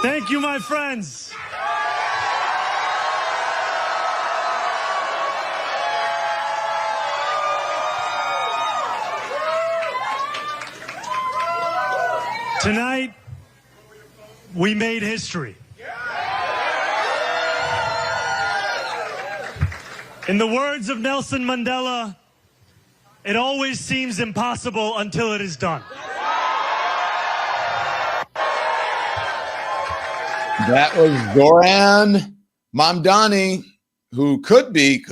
Thank you, my friends. Tonight, we made history. In the words of Nelson Mandela, it always seems impossible until it is done. That was Zohran Mamdani, who could be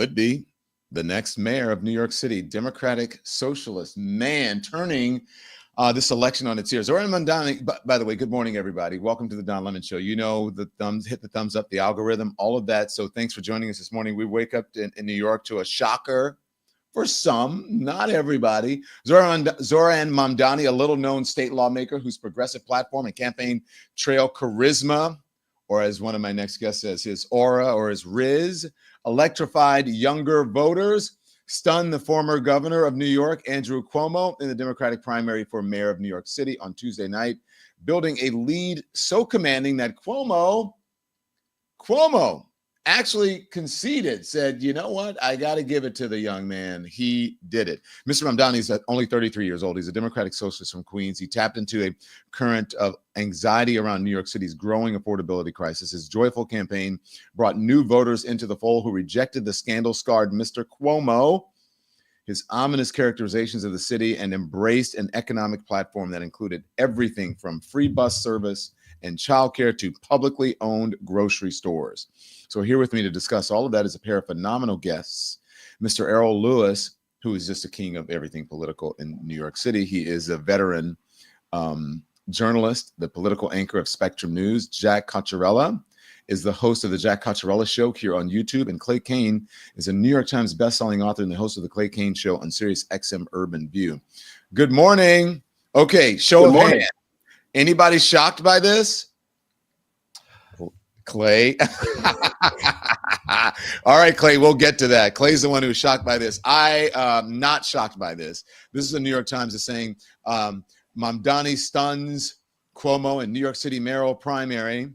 the next mayor of New York City, Democratic Socialist man turning this election on its ear. Zohran Mamdani, by the way, good morning, everybody. Welcome to the Don Lemon Show. You know, the thumbs, hit the thumbs up, the algorithm, all of that. So thanks for joining us this morning. We wake up in New York to a shocker for some, not everybody. Zohran Mamdani, a little-known state lawmaker whose progressive platform and campaign trail charisma, or as one of my next guests says, his aura or his riz, electrified younger voters, stunned the former governor of New York, Andrew Cuomo, in the Democratic primary for mayor of New York City on Tuesday night, building a lead so commanding that Cuomo actually conceded, said, you know what, I got to give it to the young man. He did it. Mr. Mamdani is only 33 years old. He's a Democratic socialist from Queens. He tapped into a current of anxiety around New York City's growing affordability crisis. His joyful campaign brought new voters into the fold who rejected the scandal-scarred Mr. Cuomo, his ominous characterizations of the city, and embraced an economic platform that included everything from free bus service and childcare to publicly owned grocery stores. So here with me to discuss all of that is a pair of phenomenal guests, Mr. Errol Louis, who is just a king of everything political in New York City. He is a veteran journalist, the political anchor of Spectrum News. Jack Cocciarella is the host of the Jack Cocciarella Show here on YouTube. And Clay Kane is a New York Times bestselling author and the host of the Clay Kane Show on Sirius XM Urban View. Good morning. Okay, show of hands. Anybody shocked by this? Clay. All right, Clay, we'll get to that. Clay's the one who's shocked by this. I am not shocked by this. This is the New York Times is saying Mamdani stuns Cuomo in New York City mayoral primary.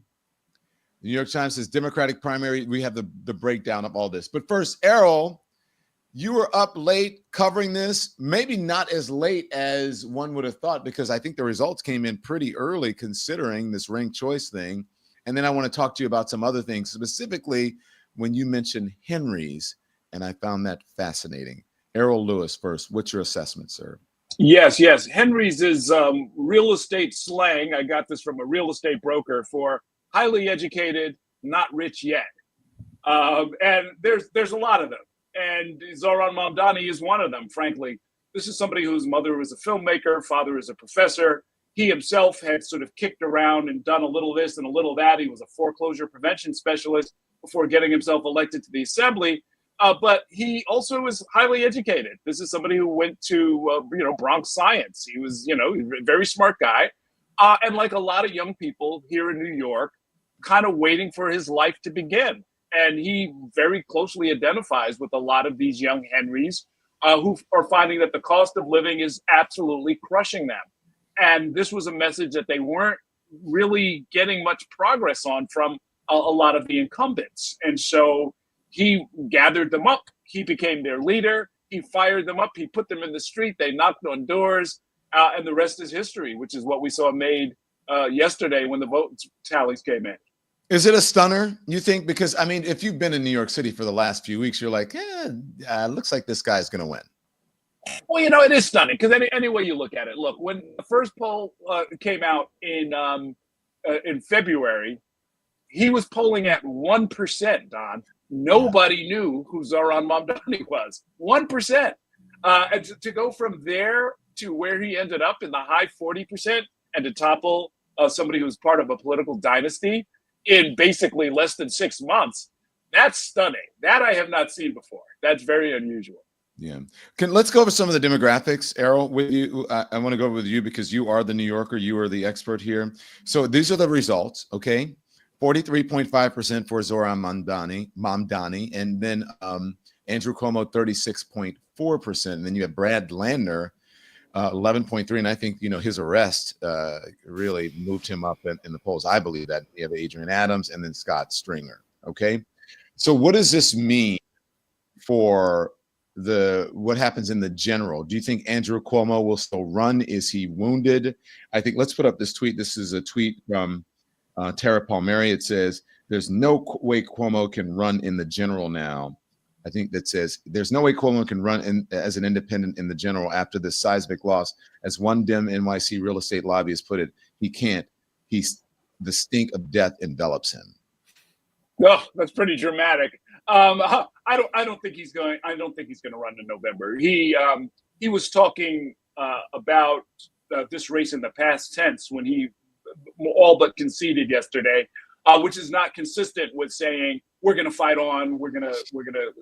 The New York Times says Democratic primary. We have the breakdown of all this. But first, Errol, you were up late covering this, maybe not as late as one would have thought, because I think the results came in pretty early considering this ranked choice thing. And then I want to talk to you about some other things, specifically when you mentioned Henry's, and I found that fascinating. Errol Louis first. What's your assessment, sir? Yes. Henry's is real estate slang. I got this from a real estate broker for highly educated, not rich yet. And there's a lot of them. And Zohran Mamdani is one of them, frankly. This is somebody whose mother was a filmmaker, father is a professor. He himself had sort of kicked around and done a little this and a little that. He was a foreclosure prevention specialist before getting himself elected to the assembly. But he also is highly educated. This is somebody who went to, Bronx Science. He was, a very smart guy. And like a lot of young people here in New York, kind of waiting for his life to begin. And he very closely identifies with a lot of these young Henrys who are finding that the cost of living is absolutely crushing them. And this was a message that they weren't really getting much progress on from a lot of the incumbents. And so he gathered them up. He became their leader. He fired them up. He put them in the street. They knocked on doors. And the rest is history, which is what we saw made yesterday when the vote tallies came in. Is it a stunner, you think? Because, I mean, if you've been in New York City for the last few weeks, you're like, looks like this guy's going to win. Well, it is stunning because any way you look at it. Look, when the first poll came out in February, he was polling at 1%, Don. Nobody knew who Zohran Mamdani was. 1%. And to go from there to where he ended up in the high 40% and to topple somebody who's part of a political dynasty in basically less than 6 months, that's stunning. That I have not seen before. That's very unusual. Yeah. Let's go over some of the demographics, Errol, with you. I want to go over with you because you are the New Yorker. You are the expert here. So these are the results, okay? 43.5% for Zohran Mamdani, and then Andrew Cuomo, 36.4%. And then you have Brad Landner, 11.3. And I think, his arrest really moved him up in the polls. I believe that. You have Adrian Adams and then Scott Stringer. Okay. So what does this mean for what happens in the general? Do you think Andrew Cuomo will still run? Is he wounded? I think, let's put up this tweet. This is a tweet from Tara Palmieri. It says, there's no way Cuomo can run in the general now. I think that says, there's no way Cuomo can run as an independent in the general after this seismic loss. As one dim NYC real estate lobbyist put it, he can't. The stink of death envelops him. Oh, that's pretty dramatic. I don't think he's going. I don't think he's going to run in November. He was talking about this race in the past tense when he all but conceded yesterday, which is not consistent with saying we're going to fight on, we're going to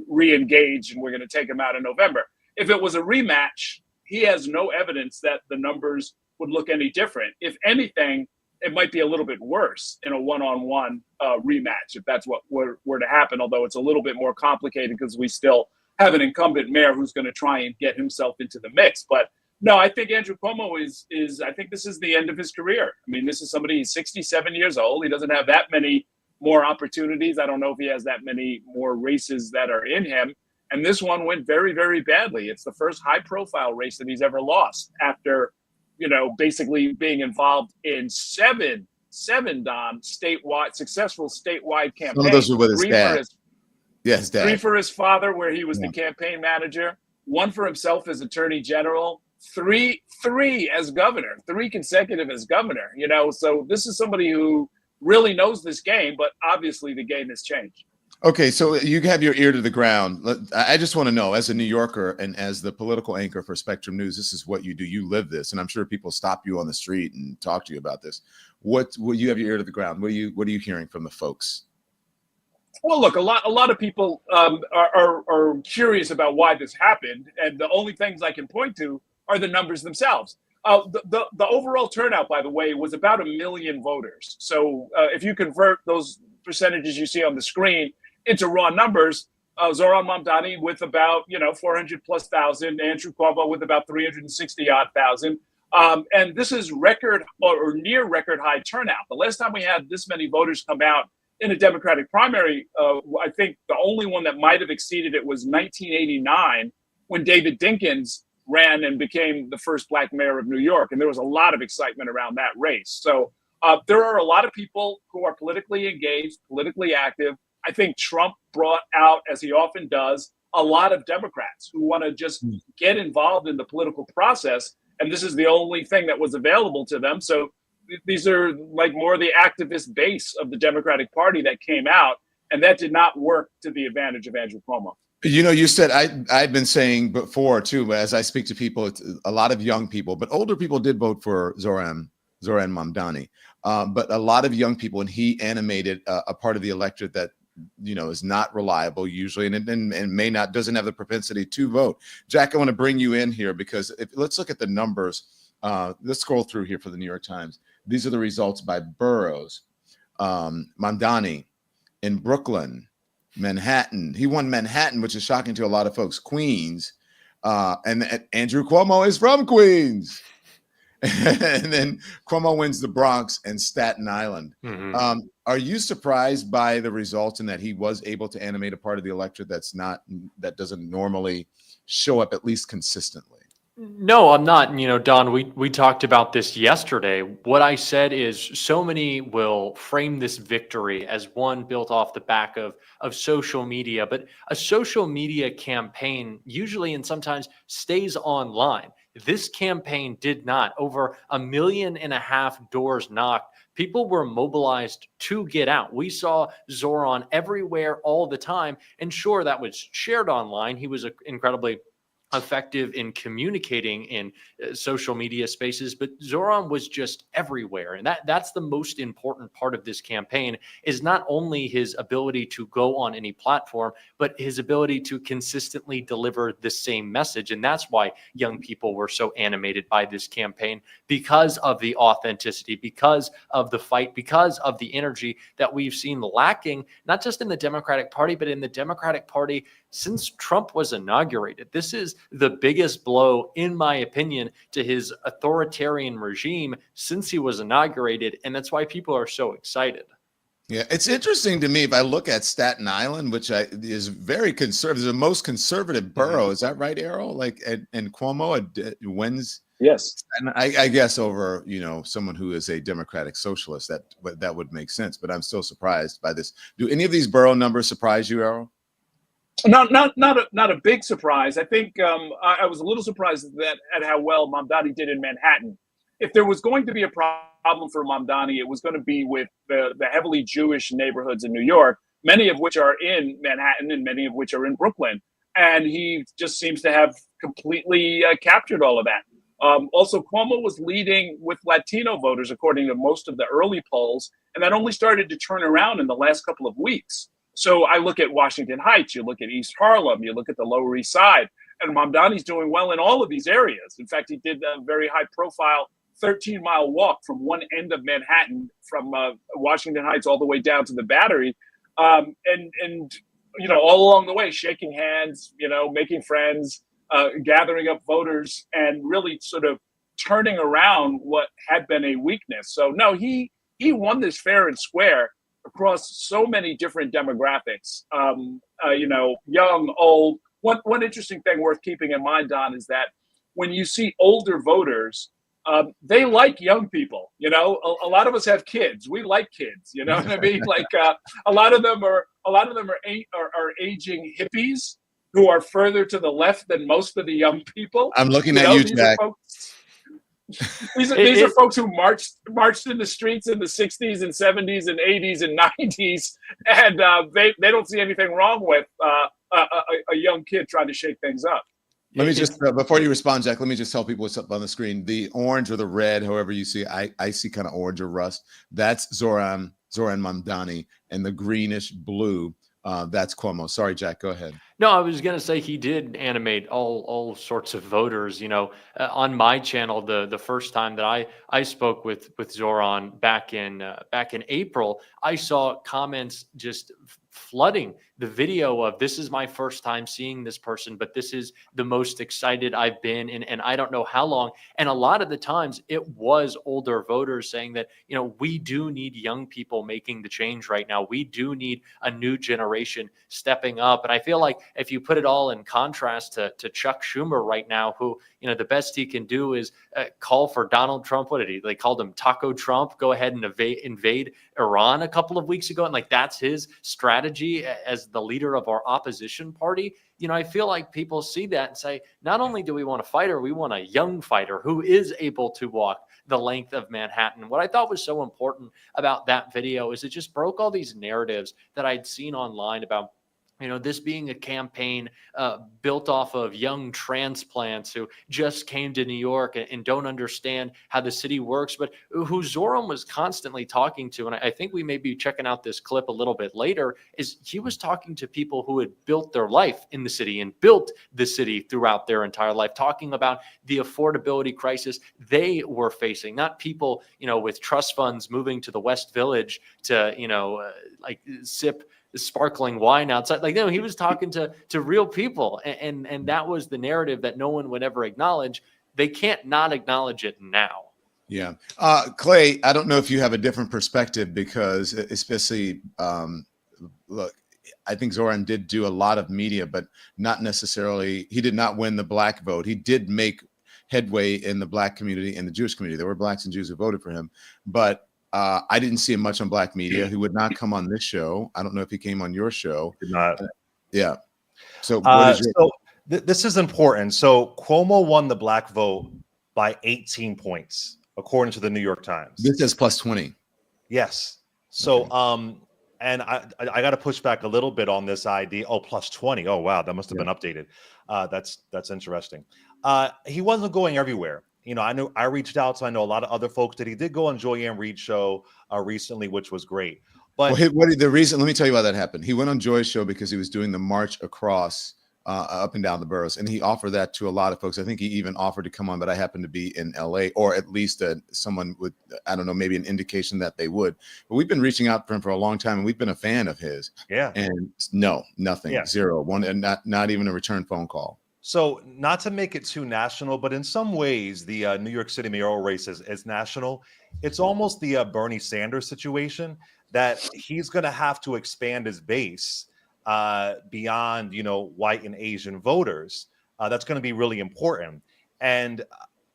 re-engage, and we're going to take him out in November. If it was a rematch, he has no evidence that the numbers would look any different. If anything, it might be a little bit worse in a one-on-one rematch if that's what were to happen, although it's a little bit more complicated because we still have an incumbent mayor who's going to try and get himself into the mix. But no, I think Andrew Cuomo is I think this is the end of his career. I mean, this is somebody, he's 67 years old. He doesn't have that many more opportunities. I don't know if he has that many more races that are in him. And this one went very, very badly. It's the first high-profile race that he's ever lost after, basically being involved in seven successful statewide campaigns. Some of those were with his dad. Yes, dad. 3 for his father, where he was the campaign manager. 1 for himself as attorney general. 3 as governor. 3 consecutive as governor. So this is somebody who really knows this game, but obviously the game has changed. Okay, so you have your ear to the ground. I just want to know, as a New Yorker and as the political anchor for Spectrum News, this is what you do. You live this, and I'm sure people stop you on the street and talk to you about this. What you have your ear to the ground? What are you hearing from the folks? Well, look, a lot of people are curious about why this happened, and the only things I can point to are the numbers themselves. The overall turnout, by the way, was about 1 million voters. So if you convert those percentages you see on the screen into raw numbers, Zohran Mamdani with about 400,000+, Andrew Cuomo with about 360,000. And this is record or near record high turnout. The last time we had this many voters come out in a Democratic primary, I think the only one that might have exceeded it was 1989 when David Dinkins ran and became the first Black mayor of New York. And there was a lot of excitement around that race. So there are a lot of people who are politically engaged, politically active. I think Trump brought out, as he often does, a lot of Democrats who want to just get involved in the political process. And this is the only thing that was available to them. So these are like more the activist base of the Democratic Party that came out. And that did not work to the advantage of Andrew Cuomo. You said I've been saying before, too, as I speak to people, it's a lot of young people, but older people did vote for Zohran Mamdani. But a lot of young people, and he animated a part of the electorate that is not reliable usually, and doesn't have the propensity to vote. Jack, I want to bring you in here because let's look at the numbers. Let's scroll through here for the New York Times. These are the results by boroughs. Mamdani in Brooklyn, Manhattan. He won Manhattan, which is shocking to a lot of folks. Queens, and Andrew Cuomo is from Queens. And then Cuomo wins the Bronx and Staten Island. Mm-hmm. Are you surprised by the results and that he was able to animate a part of the electorate that doesn't normally show up, at least consistently? No, I'm not. Don, we talked about this yesterday. What I said is so many will frame this victory as one built off the back of social media, but a social media campaign usually and sometimes stays online. This campaign did not. Over 1.5 million doors knocked. People were mobilized to get out. We saw Zohran everywhere all the time. And sure, that was shared online. He was incredibly effective in communicating in social media spaces, but Zohran was just everywhere. And that's the most important part of this campaign, is not only his ability to go on any platform, but his ability to consistently deliver the same message. And that's why young people were so animated by this campaign, because of the authenticity, because of the fight, because of the energy that we've seen lacking, not just in the Democratic Party, but in the Democratic Party since Trump was inaugurated. This is the biggest blow, in my opinion, to his authoritarian regime since he was inaugurated. And that's why people are so excited. Yeah, it's interesting to me if I look at Staten Island, which is very conservative, the most conservative borough. Is that right, Errol? Like, and Cuomo wins. Yes. And I guess over, someone who is a democratic socialist, that would make sense. But I'm still surprised by this. Do any of these borough numbers surprise you, Errol? Not a big surprise. I think I was a little surprised at how well Mamdani did in Manhattan. If there was going to be a problem for Mamdani, it was going to be with the heavily Jewish neighborhoods in New York, many of which are in Manhattan and many of which are in Brooklyn. And he just seems to have completely captured all of that. Also, Cuomo was leading with Latino voters, according to most of the early polls, and that only started to turn around in the last couple of weeks. So I look at Washington Heights, you look at East Harlem, you look at the Lower East Side, and Mamdani's doing well in all of these areas. In fact, he did a very high-profile 13-mile walk from one end of Manhattan, from Washington Heights all the way down to the Battery, and all along the way, shaking hands, making friends, gathering up voters, and really sort of turning around what had been a weakness. So no, he won this fair and square across so many different demographics. Young, old. One interesting thing worth keeping in mind, Don, is that when you see older voters, they like young people. A lot of us have kids. We like kids. You know what I mean? Like a lot of them are aging hippies who are further to the left than most of the young people. I'm looking at you, Jack. These are folks who marched in the streets in the 60s and 70s and 80s and 90s, and they don't see anything wrong with a young kid trying to shake things up. Let me just, before you respond, Jack, let me just tell people what's up on the screen. The orange or the red, however you see, I see kind of orange or rust. That's Zohran Mamdani, and the greenish blue, that's Cuomo. Sorry, Jack, go ahead. No, I was going to say he did animate all sorts of voters. On my channel, the first time that I spoke with Zohran back in April, I saw comments just flooding the video of, this is my first time seeing this person, but this is the most excited I've been in I don't know how long. And a lot of the times it was older voters saying that, we do need young people making the change right now. We do need a new generation stepping up. And I feel like if you put it all in contrast to Chuck Schumer right now, who, the best he can do is call for Donald Trump. What did he? They called him Taco Trump. Go ahead and invade Iran a couple of weeks ago. And that's his strategy as the leader of our opposition party. I feel like people see that and say, not only do we want a fighter, we want a young fighter who is able to walk the length of Manhattan. What I thought was so important about that video is it just broke all these narratives that I'd seen online about, this being a campaign built off of young transplants who just came to New York and don't understand how the city works, but who Zohran was constantly talking to. And I think we may be checking out this clip a little bit later, is he was talking to people who had built their life in the city and built the city throughout their entire life, talking about the affordability crisis they were facing, not people, with trust funds moving to the West Village to, sip sparkling wine outside. He was talking to real people, and that was the narrative that no one would ever acknowledge. They can't not acknowledge it now. Yeah. Clay, I don't know if you have a different perspective, because especially look, I think Zohran did do a lot of media, but not necessarily, he did not win the black vote. He did make headway in the black community and the Jewish community. There were blacks and Jews who voted for him, but I didn't see him much on black media. He would not come on this show. I don't know if he came on your show. Did not. Yeah. So, what is your... This is important. So Cuomo won the black vote by 18 points, according to the New York Times. This is plus 20. Yes. So, okay. And I got to push back a little bit on this idea. Oh, plus 20. Oh, wow. That must have been updated. That's interesting. He wasn't going everywhere. I know I reached out, so I know a lot of other folks that he did go on Joy Ann Reid's show recently, which was great. But the reason, let me tell you why that happened. He went on Joy's show because he was doing the march across up and down the boroughs. And he offered that to a lot of folks. I think he even offered to come on, but I happened to be in LA, or at least someone would, I don't know, maybe an indication that they would. But we've been reaching out for him for a long time, and we've been a fan of his. Yeah. And no, nothing, Yeah. zero, one, and not even a return phone call. So not to make it too national, but in some ways, the New York City mayoral race is national. It's almost the Bernie Sanders situation that he's going to have to expand his base beyond, white and Asian voters. That's going to be really important. And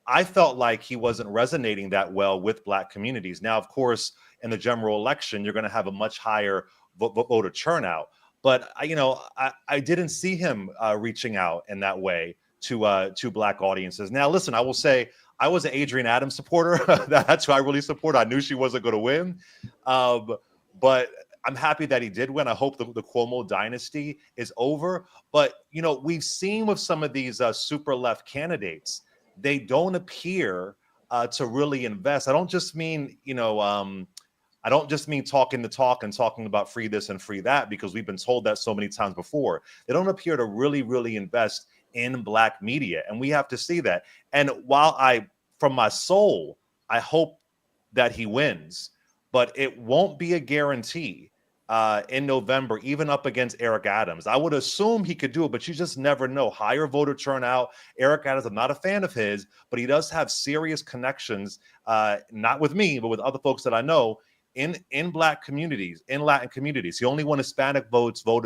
I felt like he wasn't resonating that well with Black communities. Now, of course, in the general election, you're going to have a much higher voter turnout. But I didn't see him reaching out in that way to Black audiences. Now, listen, I will say I was an Adrienne Adams supporter. That's who I really support. I knew she wasn't going to win, but I'm happy that he did win. I hope the Cuomo dynasty is over. But we've seen with some of these super left candidates, they don't appear to really invest. I don't just mean I don't just mean talking the talk and talking about free this and free that, because we've been told that so many times before. They don't appear to really, really invest in Black media. And we have to see that. And while from my soul, I hope that he wins, but it won't be a guarantee in November, even up against Eric Adams. I would assume he could do it, but you just never know. Higher voter turnout. Eric Adams, I'm not a fan of his, but he does have serious connections, not with me, but with other folks that I know, in Black communities, in Latin communities. He only won Hispanic voters, what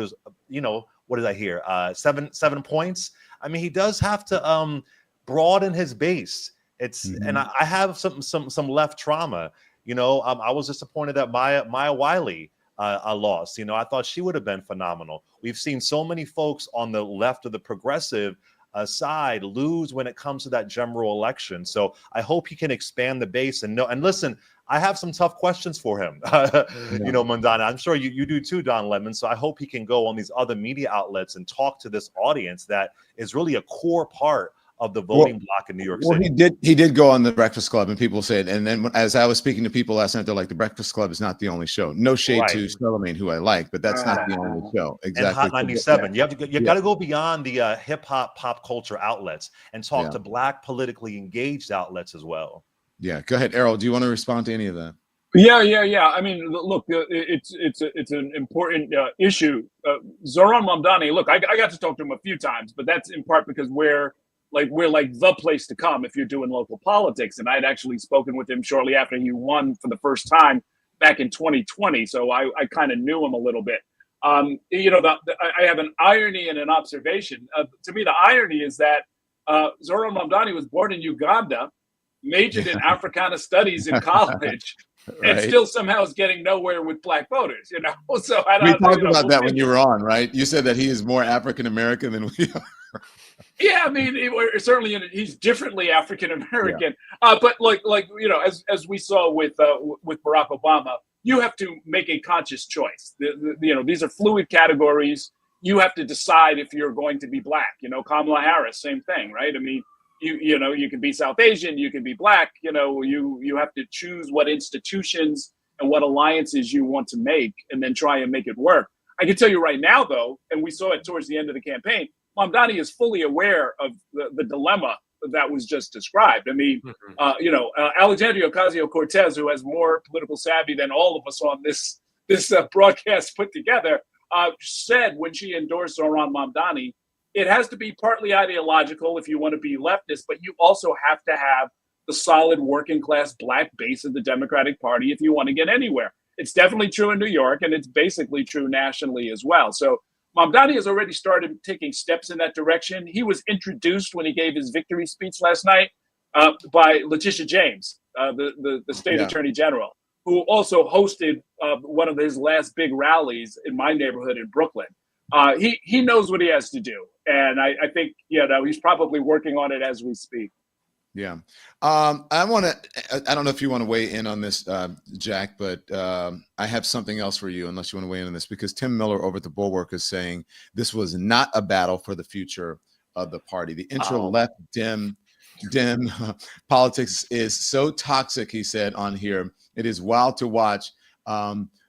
did I hear? 7 points. I mean, he does have to broaden his base. And I have some left trauma. I was disappointed that Maya Wiley lost. I thought she would have been phenomenal. We've seen so many folks on the left of the progressive side lose when it comes to that general election. So I hope he can expand the base and listen, I have some tough questions for him. Mamdani, I'm sure you do too, Don Lemon. So I hope he can go on these other media outlets and talk to this audience that is really a core part of the voting block in New York City. He did go on the Breakfast Club, and people said, and then as I was speaking to people last night, they're like, the Breakfast Club is not the only show. No shade to Charlemagne, who I like, but that's not the only show. Exactly. And Hot 97. You got to go beyond the hip hop pop culture outlets and talk to Black politically engaged outlets as well. Yeah. Go ahead, Errol. Do you want to respond to any of that? Yeah. I mean, look, it's an important issue. Zohran Mamdani, look, I got to talk to him a few times, but that's in part because we're like the place to come if you're doing local politics. And I'd actually spoken with him shortly after he won for the first time back in 2020. So I kind of knew him a little bit. I have an irony and an observation. To me, the irony is that Zohran Mamdani was born in Uganda, majored in Africana studies in college, and still somehow is getting nowhere with Black voters, So we talked about that when you were on, right? You said that he is more African American than we are. Yeah, I mean, certainly he's differently African American, but as we saw with Barack Obama, you have to make a conscious choice. These are fluid categories. You have to decide if you're going to be Black. Kamala Harris, same thing, right? I mean, you can be South Asian, you can be Black. You have to choose what institutions and what alliances you want to make, and then try and make it work. I can tell you right now, though, and we saw it towards the end of the campaign, Mamdani is fully aware of the dilemma that was just described. I mean, Alexandria Ocasio-Cortez, who has more political savvy than all of us on this broadcast put together, said when she endorsed Zohran Mamdani, it has to be partly ideological if you want to be leftist, but you also have to have the solid working class Black base of the Democratic Party if you want to get anywhere. It's definitely true in New York, and it's basically true nationally as well. So Mamdani has already started taking steps in that direction. He was introduced when he gave his victory speech last night by Letitia James, the state attorney general, who also hosted one of his last big rallies in my neighborhood in Brooklyn. He knows what he has to do. And I think, he's probably working on it as we speak. Yeah. I don't know if you want to weigh in on this, Jack, but I have something else for you, unless you want to weigh in on this, because Tim Miller over at the Bulwark is saying this was not a battle for the future of the party. The intra-left dim politics is so toxic, he said on here. It is wild to watch.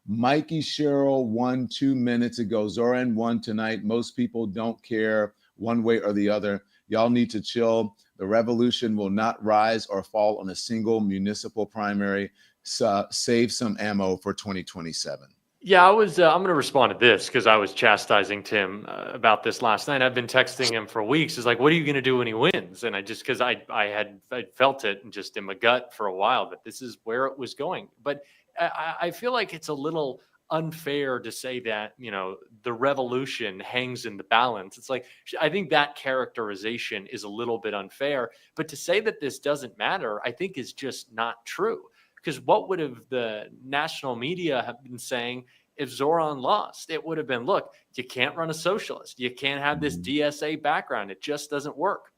Mikey Sherrill won 2 minutes ago. Zohran won tonight. Most people don't care one way or the other. Y'all need to chill. The revolution will not rise or fall on a single municipal primary. Save some ammo for 2027. Yeah, I'm going to respond to this because I was chastising Tim about this last night. I've been texting him for weeks. It's like, what are you going to do when he wins? And because I felt it and just in my gut for a while that this is where it was going. But I feel like it's a little unfair to say that, the revolution hangs in the balance. It's like, I think that characterization is a little bit unfair. But to say that this doesn't matter, I think is just not true. Because what would have the national media have been saying if Zohran lost? It would have been, look, you can't run a socialist. You can't have this DSA background. It just doesn't work.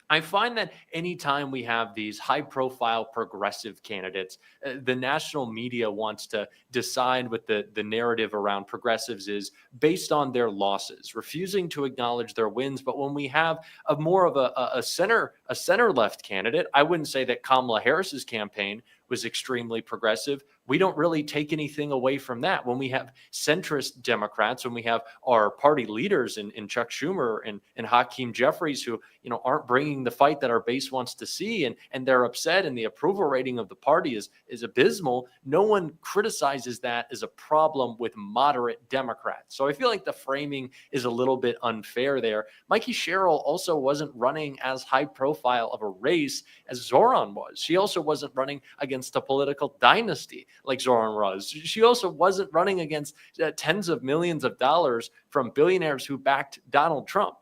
I find that anytime we have these high-profile progressive candidates, the national media wants to decide what the narrative around progressives is based on their losses, refusing to acknowledge their wins. But when we have more of a center-left candidate, I wouldn't say that Kamala Harris's campaign was extremely progressive. We don't really take anything away from that. When we have centrist Democrats, when we have our party leaders in Chuck Schumer and Hakeem Jeffries, who aren't bringing the fight that our base wants to see, and they're upset, and the approval rating of the party is abysmal, no one criticizes that as a problem with moderate Democrats. So I feel like the framing is a little bit unfair there. Mikey Sherrill also wasn't running as high profile of a race as Zohran was. She also wasn't running against a political dynasty like Zohran was. She also wasn't running against tens of millions of dollars from billionaires who backed Donald Trump.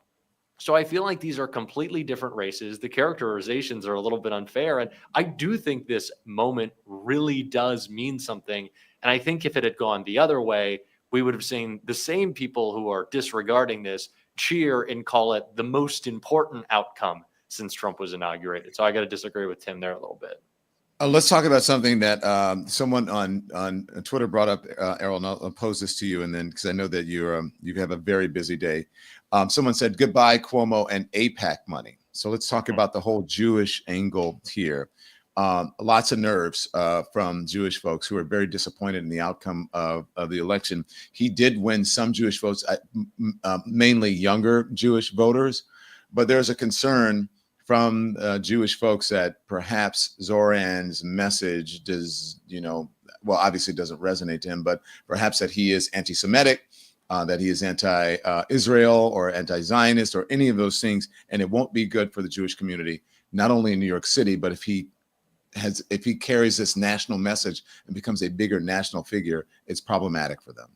So I feel like these are completely different races. The characterizations are a little bit unfair. And I do think this moment really does mean something. And I think if it had gone the other way, we would have seen the same people who are disregarding this cheer and call it the most important outcome since Trump was inaugurated. So I got to disagree with Tim there a little bit. Let's talk about something that someone on Twitter brought up, Errol, and I'll pose this to you, and then because I know that you have a very busy day. Someone said, goodbye, Cuomo and AIPAC money. So let's talk about the whole Jewish angle here. Lots of nerves from Jewish folks who are very disappointed in the outcome of the election. He did win some Jewish votes, mainly younger Jewish voters, but there's a concern from Jewish folks that perhaps Zohran's message does, obviously doesn't resonate to him, but perhaps that he is anti-Semitic, that he is anti-Israel or anti-Zionist or any of those things, and it won't be good for the Jewish community, not only in New York City, but if he carries this national message and becomes a bigger national figure, it's problematic for them.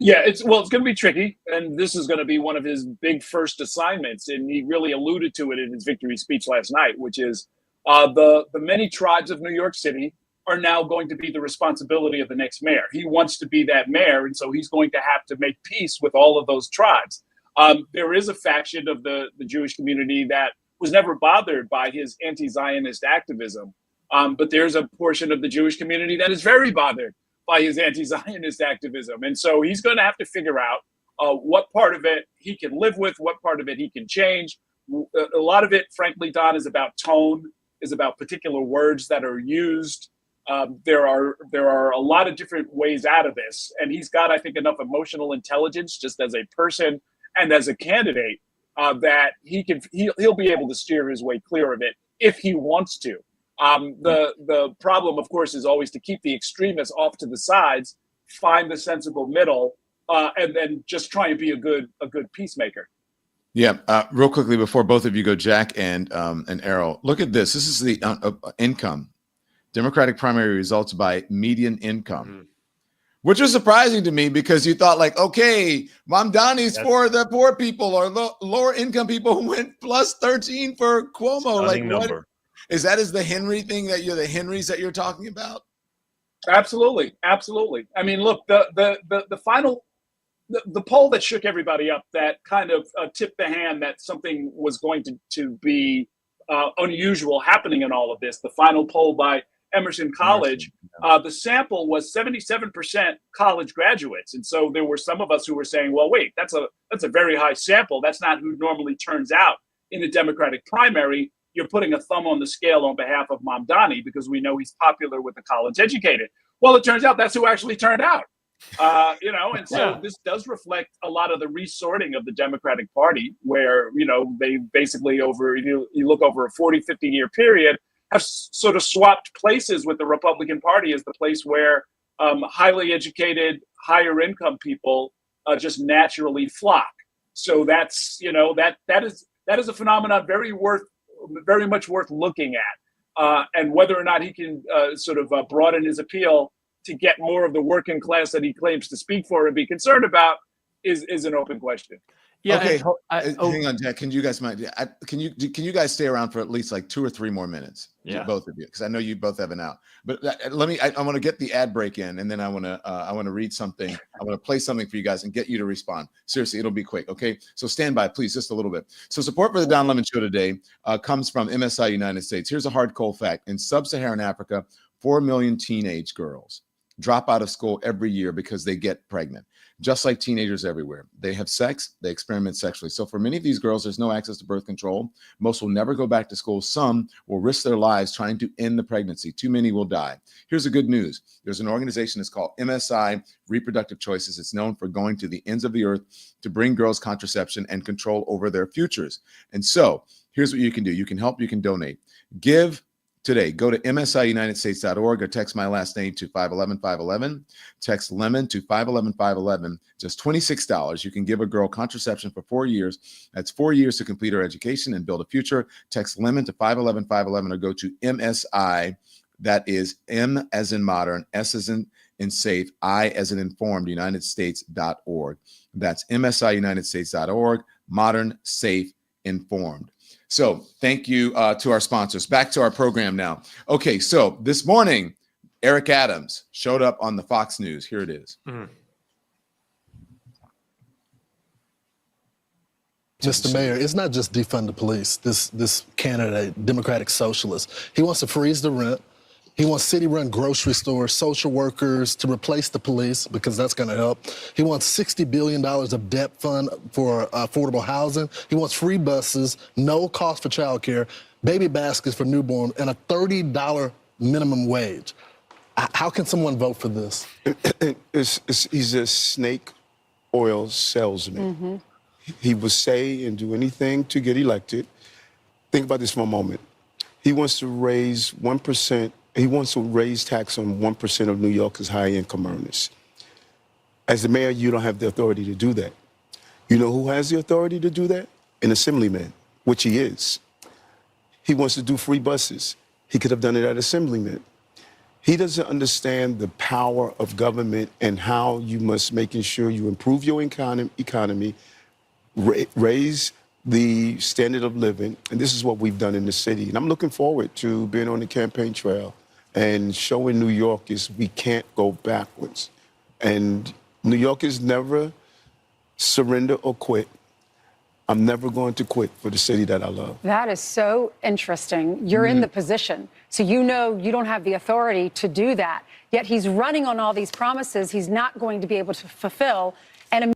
Yeah, it's going to be tricky, and this is going to be one of his big first assignments, and he really alluded to it in his victory speech last night, which is the many tribes of New York City are now going to be the responsibility of the next mayor. He wants to be that mayor, and so he's going to have to make peace with all of those tribes. There is a faction of the Jewish community that was never bothered by his anti-Zionist activism, but there's a portion of the Jewish community that is very bothered by his anti-Zionist activism. And so he's going to have to figure out what part of it he can live with, what part of it he can change. A lot of it, frankly, Don, is about tone, is about particular words that are used. There are a lot of different ways out of this. And he's got, I think, enough emotional intelligence just as a person and as a candidate that he'll be able to steer his way clear of it if he wants to. The problem, of course, is always to keep the extremists off to the sides, find the sensible middle, and then just try and be a good peacemaker. Yeah. Real quickly before both of you go, Jack and Errol, look at this. This is the income. Democratic primary results by median income, which was surprising to me because you thought like, okay, Mamdani's for the poor people or lower income people who went plus 13 for Cuomo. Like number. What? Is that the Henry thing that you're the Henrys that you're talking about? Absolutely. I mean, look, the final, the poll that shook everybody up, that kind of tipped the hand that something was going to be unusual happening in all of this. The final poll by Emerson College, the sample was 77% college graduates, and so there were some of us who were saying, "Well, wait, that's a very high sample. That's not who normally turns out in a Democratic primary." You're putting a thumb on the scale on behalf of Mamdani because we know he's popular with the college educated. Well, it turns out that's who actually turned out. And so this does reflect a lot of the resorting of the Democratic Party, where, they basically you look over a 40, 50-year period, have sort of swapped places with the Republican Party as the place where highly educated, higher income people just naturally flock. So that's, that is a phenomenon very much worth looking at. And whether or not he can sort of broaden his appeal to get more of the working class that he claims to speak for and be concerned about is an open question. Yeah. Okay, hang on, Jack. Can you guys can you guys stay around for at least like 2 or 3 more minutes? Yeah. Both of you, because I know you both have an out. But I want to get the ad break in, and then I want to read something. I want to play something for you guys and get you to respond. Seriously, it'll be quick. Okay, so stand by, please, just a little bit. So support for the Don Lemon Show today comes from MSI United States. Here's a hard cold fact: in sub-Saharan Africa, 4 million teenage girls drop out of school every year because they get pregnant. Just like teenagers everywhere, they have sex, they experiment sexually. So for many of these girls, there's no access to birth control. Most will never go back to school. Some will risk their lives trying to end the pregnancy. Too many will die. Here's the good news. There's an organization that's called MSI Reproductive Choices. It's known for going to the ends of the earth to bring girls contraception and control over their futures. And so here's what you can do. You can help, you can donate. Give today. Go to msiunitedstates.org or text my last name to 511-511. Text Lemon to 511-511. Just $26. You can give a girl contraception for 4 years. That's 4 years to complete her education and build a future. Text Lemon to 511-511 or go to MSI. That is M as in modern, S as in safe, I as in informed, UnitedStates.org. That's msiunitedstates.org. Modern, safe, informed. So thank you to our sponsors. Back to our program now. Okay, so this morning, Eric Adams showed up on the Fox News. Here it is. Mr. Mayor, it's not just defund the police. This candidate, Democratic Socialist, he wants to freeze the rent. He wants city-run grocery stores, social workers to replace the police because that's going to help. He wants $60 billion of debt fund for affordable housing. He wants free buses, no cost for childcare, baby baskets for newborn, and a $30 minimum wage. How can someone vote for this? He's a snake oil salesman. Mm-hmm. He will say and do anything to get elected. Think about this for a moment. He wants to raise 1%. He wants to raise tax on 1% of New Yorkers' high-income earners. As the mayor, you don't have the authority to do that. You know who has the authority to do that? An assemblyman, which he is. He wants to do free buses. He could have done it at assemblyman. He doesn't understand the power of government and how you must making sure you improve your economy, raise the standard of living, and this is what we've done in the city. And I'm looking forward to being on the campaign trail and showing New Yorkers we can't go backwards. And New Yorkers never surrender or quit. I'm never going to quit for the city that I love. That is so interesting. You're in the position, so you know you don't have the authority to do that. Yet he's running on all these promises he's not going to be able to fulfill. And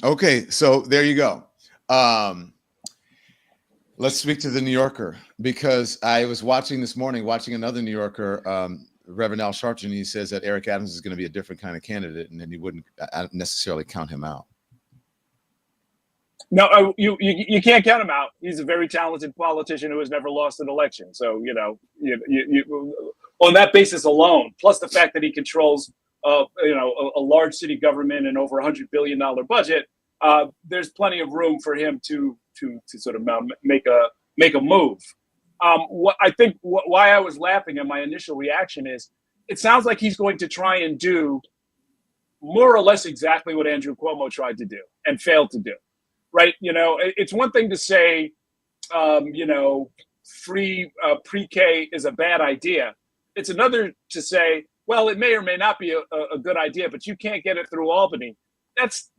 Okay, so there you go. Let's speak to the New Yorker, because I was watching this morning, another New Yorker, Reverend Al Sharpton. He says that Eric Adams is going to be a different kind of candidate, and then he wouldn't necessarily count him out. No, you can't count him out. He's a very talented politician who has never lost an election. So, on that basis alone, plus the fact that he controls, a large city government and over $100 billion budget, there's plenty of room for him to sort of make a move. Why I was laughing and my initial reaction is, it sounds like he's going to try and do more or less exactly what Andrew Cuomo tried to do and failed to do. Right? It's one thing to say, free pre-K is a bad idea. It's another to say, well, it may or may not be a good idea, but you can't get it through Albany. That's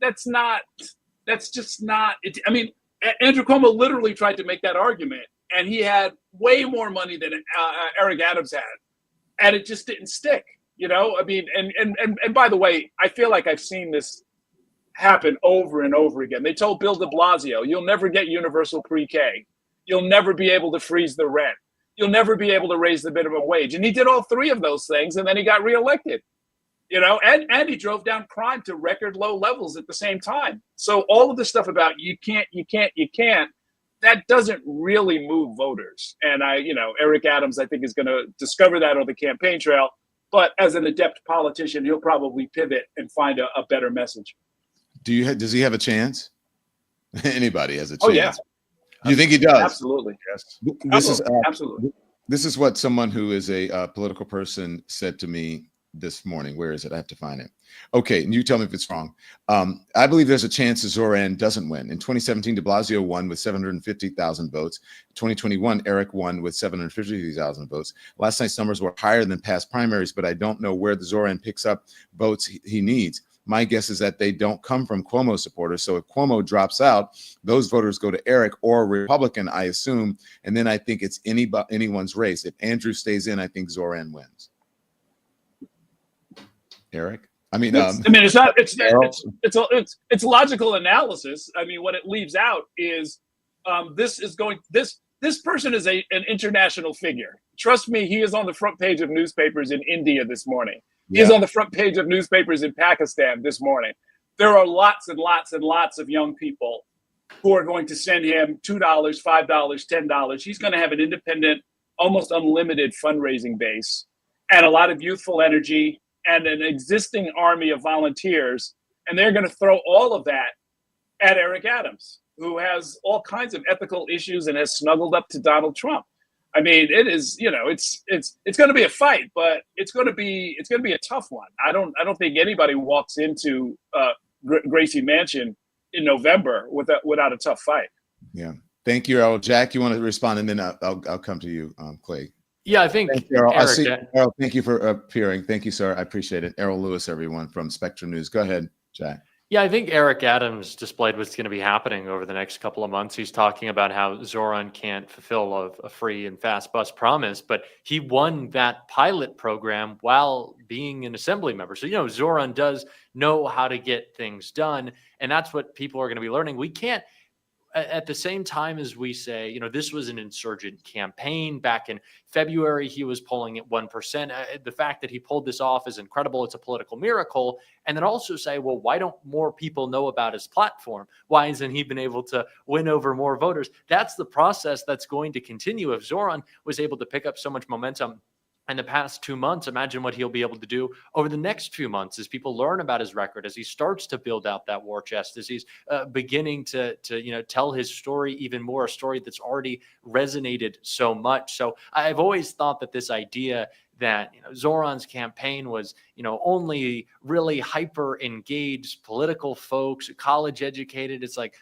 just not it. I mean, Andrew Cuomo literally tried to make that argument, and he had way more money than Eric Adams had, and it just didn't stick. I mean, and by the way, I feel like I've seen this happen over and over again. They told Bill de Blasio, you'll never get universal pre-K. You'll never be able to freeze the rent. You'll never be able to raise the minimum wage. And he did all three of those things, and then he got reelected. and he drove down crime to record low levels at the same time. So all of this stuff about you can't, that doesn't really move voters. And Eric Adams, I think, is going to discover that on the campaign trail. But as an adept politician, he'll probably pivot and find a better message. Does he have a chance? Anybody has a chance. Oh, yeah. You think he does? Absolutely. Yes. Absolutely. This is what someone who is a political person said to me this morning. Where is it? I have to find it. Okay, and you tell me if it's wrong. I believe there's a chance that Zohran doesn't win. In 2017, de Blasio won with 750,000 votes. 2021, Eric won with 750,000 votes. Last night's numbers were higher than past primaries, but I don't know where the Zohran picks up votes he needs. My guess is that they don't come from Cuomo supporters. So if Cuomo drops out, those voters go to Eric or a Republican, I assume. And then I think it's anyone's race. If Andrew stays in, I think Zohran wins. Eric? It's logical analysis. I mean, what it leaves out is this person is an international figure. Trust me, he is on the front page of newspapers in India this morning. He is on the front page of newspapers in Pakistan this morning. There are lots and lots and lots of young people who are going to send him $2, $5, $10. He's going to have an independent, almost unlimited fundraising base and a lot of youthful energy and an existing army of volunteers. And they're going to throw all of that at Eric Adams, who has all kinds of ethical issues and has snuggled up to Donald Trump. I mean, it is, it's going to be a fight, but it's going to be a tough one. I don't think anybody walks into Gracie Mansion in November without a tough fight. Yeah. Thank you, Errol. Jack, you want to respond, and then I'll come to you, Clay. Yeah, I think Errol, Errol, thank you for appearing. Thank you, sir. I appreciate it. Errol Lewis, everyone from Spectrum News. Go ahead, Jack. Yeah, I think Eric Adams displayed what's going to be happening over the next couple of months. He's talking about how Zohran can't fulfill a free and fast bus promise, but he won that pilot program while being an assembly member. So, Zohran does know how to get things done, and that's what people are going to be learning. We can't, at the same time as we say, this was an insurgent campaign. Back in February, he was polling at 1%. The fact that he pulled this off is incredible. It's a political miracle. And then also say, well, why don't more people know about his platform? Why hasn't he been able to win over more voters? That's the process that's going to continue. If Zohran was able to pick up so much momentum in the past 2 months, imagine what he'll be able to do over the next few months as people learn about his record, as he starts to build out that war chest, as he's beginning to tell his story even more, a story that's already resonated so much. So I've always thought that this idea that Zohran's campaign was only really hyper engaged political folks, college educated. It's like,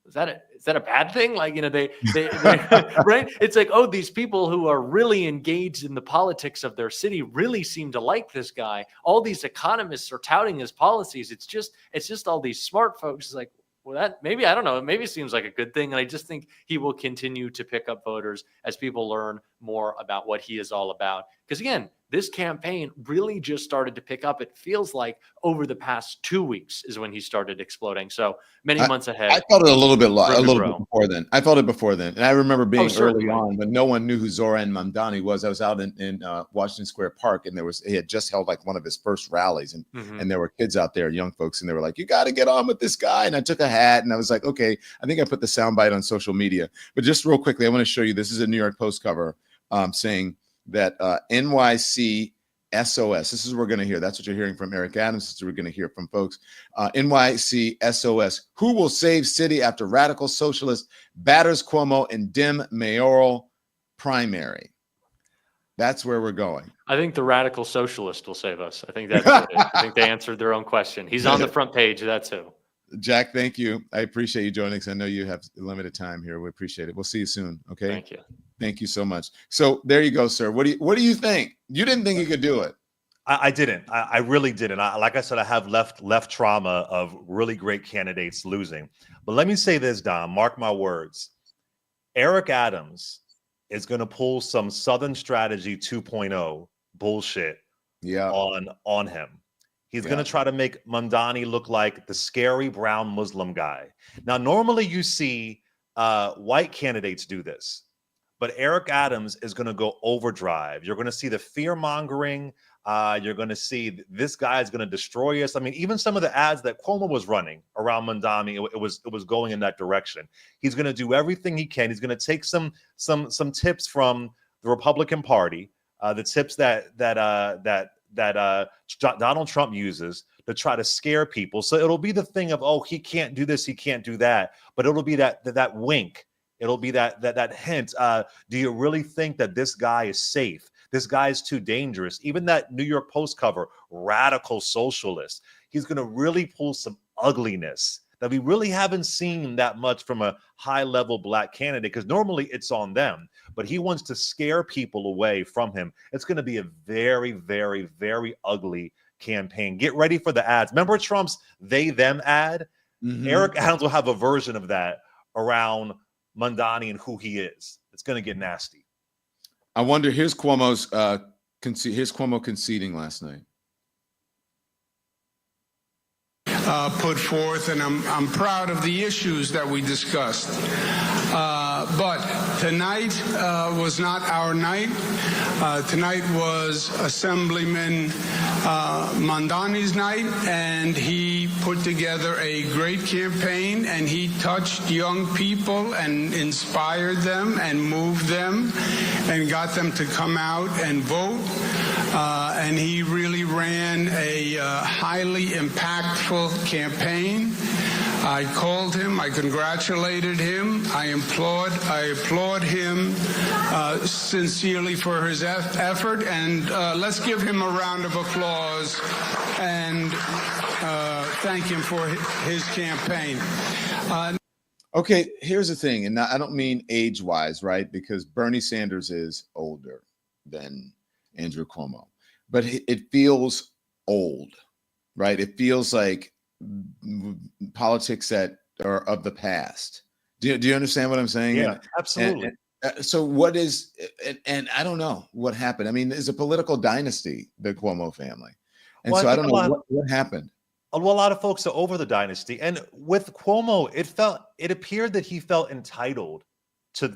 is that a bad thing? Like, they right? It's like, oh, these people who are really engaged in the politics of their city really seem to like this guy. All these economists are touting his policies. It's just all these smart folks. It's like, well, that maybe, I don't know, maybe it seems like a good thing. And I just think he will continue to pick up voters as people learn more about what he is all about. Because again, this campaign really just started to pick up. It feels like over the past 2 weeks is when he started exploding. So many months ahead. I felt it a little bit before then. I felt it before then. And I remember being early on, but no one knew who Zohran Mamdani was. I was out in Washington Square Park, and he had just held like one of his first rallies. And there were kids out there, young folks, and they were like, you got to get on with this guy. And I took a hat and I was like, okay, I think I put the soundbite on social media. But just real quickly, I want to show you, this is a New York Post cover saying that NYC SOS. This is what we're going to hear. That's what you're hearing from Eric Adams. This is what we're going to hear from folks. NYC SOS. Who will save city after radical socialist batters Cuomo in dim mayoral primary? That's where we're going. I think the radical socialist will save us. I think that's it. I think they answered their own question. He's on the front page. That's who. Jack, thank you. I appreciate you joining us. I know you have limited time here. We appreciate it. We'll see you soon. Okay. Thank you. Thank you so much. So there you go, sir. What do you think? You didn't think you could do it. I didn't. I really didn't. Like I said, I have left trauma of really great candidates losing. But let me say this, Don, mark my words. Eric Adams is going to pull some Southern Strategy 2.0 bullshit on him. He's going to try to make Mamdani look like the scary brown Muslim guy. Now, normally you see white candidates do this, but Eric Adams is going to go overdrive. You're going to see the fear-mongering. You're going to see this guy is going to destroy us. I mean, even some of the ads that Cuomo was running around Mamdani, it was going in that direction. He's going to do everything he can. He's going to take some tips from the Republican Party, the tips that Donald Trump uses to try to scare people. So it'll be the thing of, oh, he can't do this, he can't do that, but it'll be that wink. It'll be that hint. Do you really think that this guy is safe? This guy is too dangerous. Even that New York Post cover, radical socialist, he's going to really pull some ugliness that we really haven't seen that much from a high-level black candidate, because normally it's on them. But he wants to scare people away from him. It's going to be a very, very, very ugly campaign. Get ready for the ads. Remember Trump's they-them ad? Mhm. Eric Adams will have a version of that around Mamdani and who he is. It's going to get nasty. I wonder. Here's Cuomo's. Here's Cuomo conceding last night. Put forth, and I'm proud of the issues that we discussed. But tonight was not our night. Tonight was Assemblyman Mamdani's night, and he put together a great campaign, and he touched young people and inspired them and moved them and got them to come out and vote. And he really ran a highly impactful campaign. I called him. I congratulated him. I applaud him sincerely for his effort. And let's give him a round of applause and thank him for his campaign. Okay, here's the thing, and I don't mean age-wise, right? Because Bernie Sanders is older than Andrew Cuomo, but it feels old, right? It feels like politics that are of the past. Do you understand what I'm saying? Yeah, absolutely. So what is, and I don't know what happened. I mean, it's a political dynasty, the Cuomo family. And Well, so I think don't know what happened. a lot of folks are over the dynasty. And with Cuomo, it appeared that he felt entitled to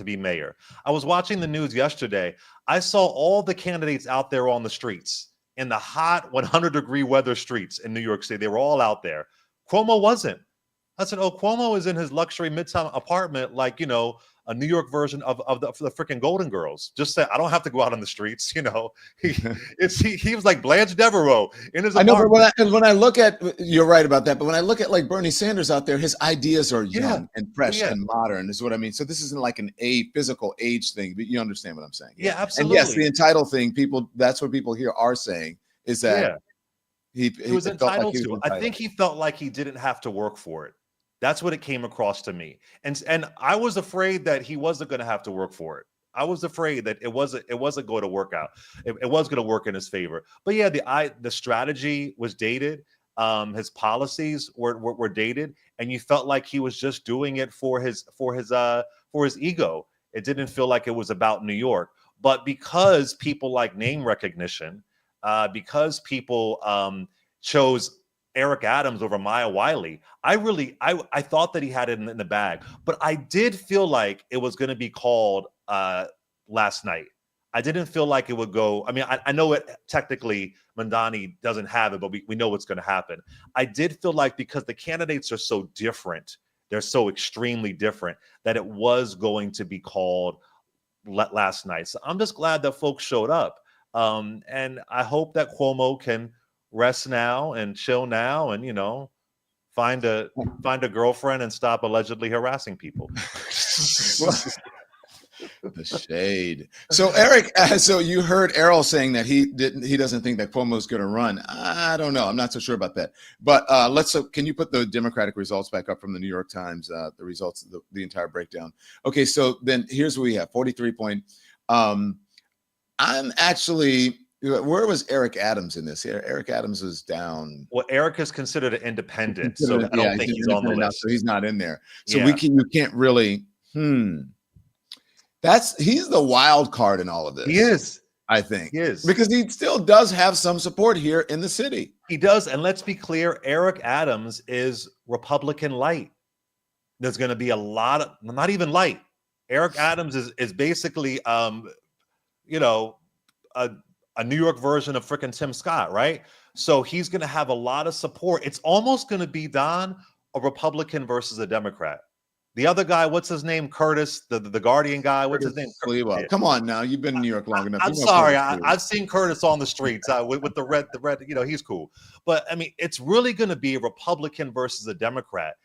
be mayor. I was watching the news yesterday. I saw all the candidates out there on the streets in the hot 100-degree weather streets in New York City. They were all out there. Cuomo wasn't. I said, oh, Cuomo is in his luxury midtown apartment, like, a New York version of the freaking Golden Girls. Just say, I don't have to go out on the streets. He was like Blanche Devereaux in his apartment. I know, but when I look at, you're right about that, but when I look at like Bernie Sanders out there, his ideas are young and fresh and modern is what I mean. So this isn't like a physical age thing, but you understand what I'm saying. Yeah, absolutely. And yes, the entitled thing, that's what people here are saying is that he was entitled like to it. I think he felt like he didn't have to work for it. That's what it came across to me. And I was afraid that he wasn't going to have to work for it. I was afraid that it wasn't going to work out. It was going to work in his favor. But yeah, the strategy was dated. His policies were dated, and you felt like he was just doing it for his ego. It didn't feel like it was about New York. But because people like name recognition, because people chose Eric Adams over Maya Wiley, I thought that he had it in the bag, but I did feel like it was going to be called last night. I didn't feel like it would go. I mean, I know it technically Mamdani doesn't have it, but we know what's going to happen. I did feel like because the candidates are so different, they're so extremely different, that it was going to be called last night. So I'm just glad that folks showed up. And I hope that Cuomo can rest now and chill now and find a girlfriend and stop allegedly harassing people. The shade. So Eric, so you heard Errol saying that he doesn't think that Cuomo's going to run. I don't know. I'm not so sure about that. But can you put the Democratic results back up from the New York Times? The results, the entire breakdown. Okay, so then here's what we have: 43 point. I'm actually. Where was Eric Adams in this? Eric Adams is down. Well, Eric is considered an independent, so I don't think he's on the list. So he's not in there. So you can't really. He's the wild card in all of this. He is. I think he is, because he still does have some support here in the city. He does, and let's be clear: Eric Adams is Republican light. There's going to be a lot of not even light. Eric Adams is basically, a a New York version of frickin' Tim Scott, right? So he's going to have a lot of support. It's almost going to be, Don, a Republican versus a Democrat. The other guy, what's his name? Curtis, the Guardian guy. What's his name? Sliwa. Come on now, you've been in New York long enough. I'm You know sorry, Curtis Sliwa. I've seen Curtis on the streets with the red. You know, he's cool. But I mean, it's really going to be a Republican versus a Democrat.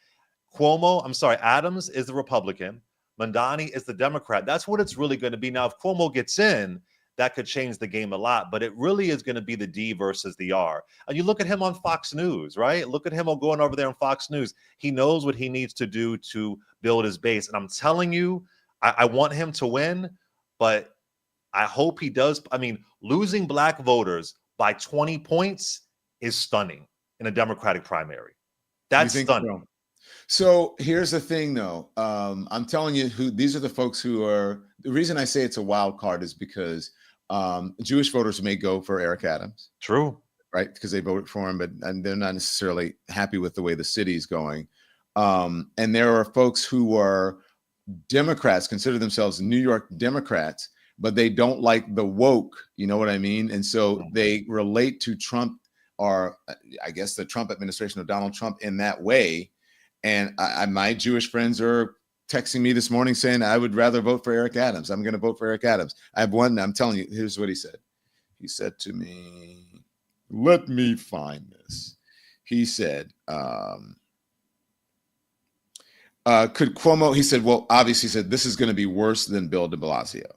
Adams is the Republican. Mamdani is the Democrat. That's what it's really going to be. Now, if Cuomo gets in, that could change the game a lot, but it really is going to be the D versus the R. And you look at him on Fox News, right? Look at him going over there on Fox News. He knows what he needs to do to build his base. And I'm telling you, I want him to win, but I hope he does. I mean, losing black voters by 20 points is stunning in a Democratic primary. That's stunning. So here's the thing, though. I'm telling you, these are the folks who are. The reason I say it's a wild card is because Jewish voters may go for Eric Adams. True, right? Because they voted for him, and they're not necessarily happy with the way the city's going. And there are folks who are Democrats, consider themselves New York Democrats, but they don't like the woke. You know what I mean? And so they relate to Trump, or I guess the Trump administration of Donald Trump, in that way. And my Jewish friends are texting me this morning saying, I would rather vote for Eric Adams. I'm going to vote for Eric Adams. I have one. I'm telling you, here's what he said. He said to me, let me find this. He said, could Cuomo, he said, well, obviously he said, this is going to be worse than Bill de Blasio.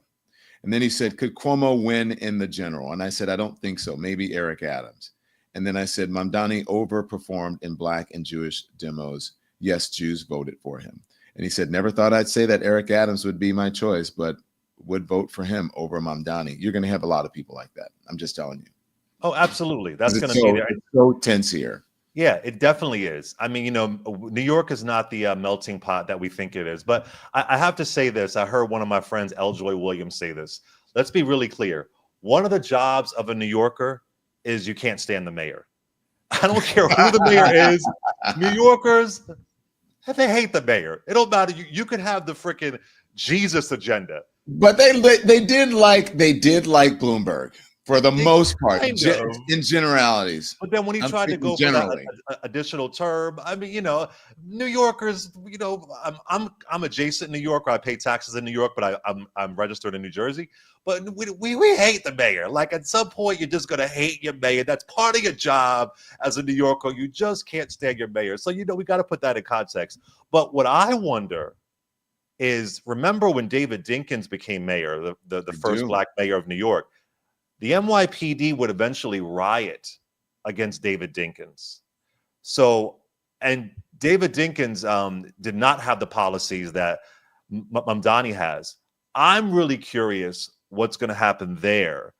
And then he said, could Cuomo win in the general? And I said, I don't think so. Maybe Eric Adams. And then I said, Mamdani overperformed in black and Jewish demos. Yes, Jews voted for him. And he said, never thought I'd say that Eric Adams would be my choice, but would vote for him over Mamdani. You're going to have a lot of people like that. I'm just telling you. Oh, absolutely. That's going to be there. It's so tense here. Yeah, it definitely is. I mean, you know, New York is not the melting pot that we think it is. But I have to say this. I heard one of my friends, Eljoy Williams, say this. Let's be really clear. One of the jobs of a New Yorker is you can't stand the mayor. I don't care who the mayor is. New Yorkers, they hate the mayor. It don't matter. You could have the freaking Jesus agenda. But they did like Bloomberg for the most part, in generalities. But then when he tried to go for that additional term, I mean, you know, New Yorkers, you know, I'm adjacent New Yorker. I pay taxes in New York, but I'm registered in New Jersey. But we hate the mayor. Like at some point, you're just gonna hate your mayor. That's part of your job as a New Yorker. You just can't stand your mayor. So you know, we got to put that in context. But what I wonder is, remember when David Dinkins became mayor, the first black mayor of New York? The NYPD would eventually riot against David Dinkins. So, and David Dinkins did not have the policies that Mamdani has. I'm really curious what's going to happen there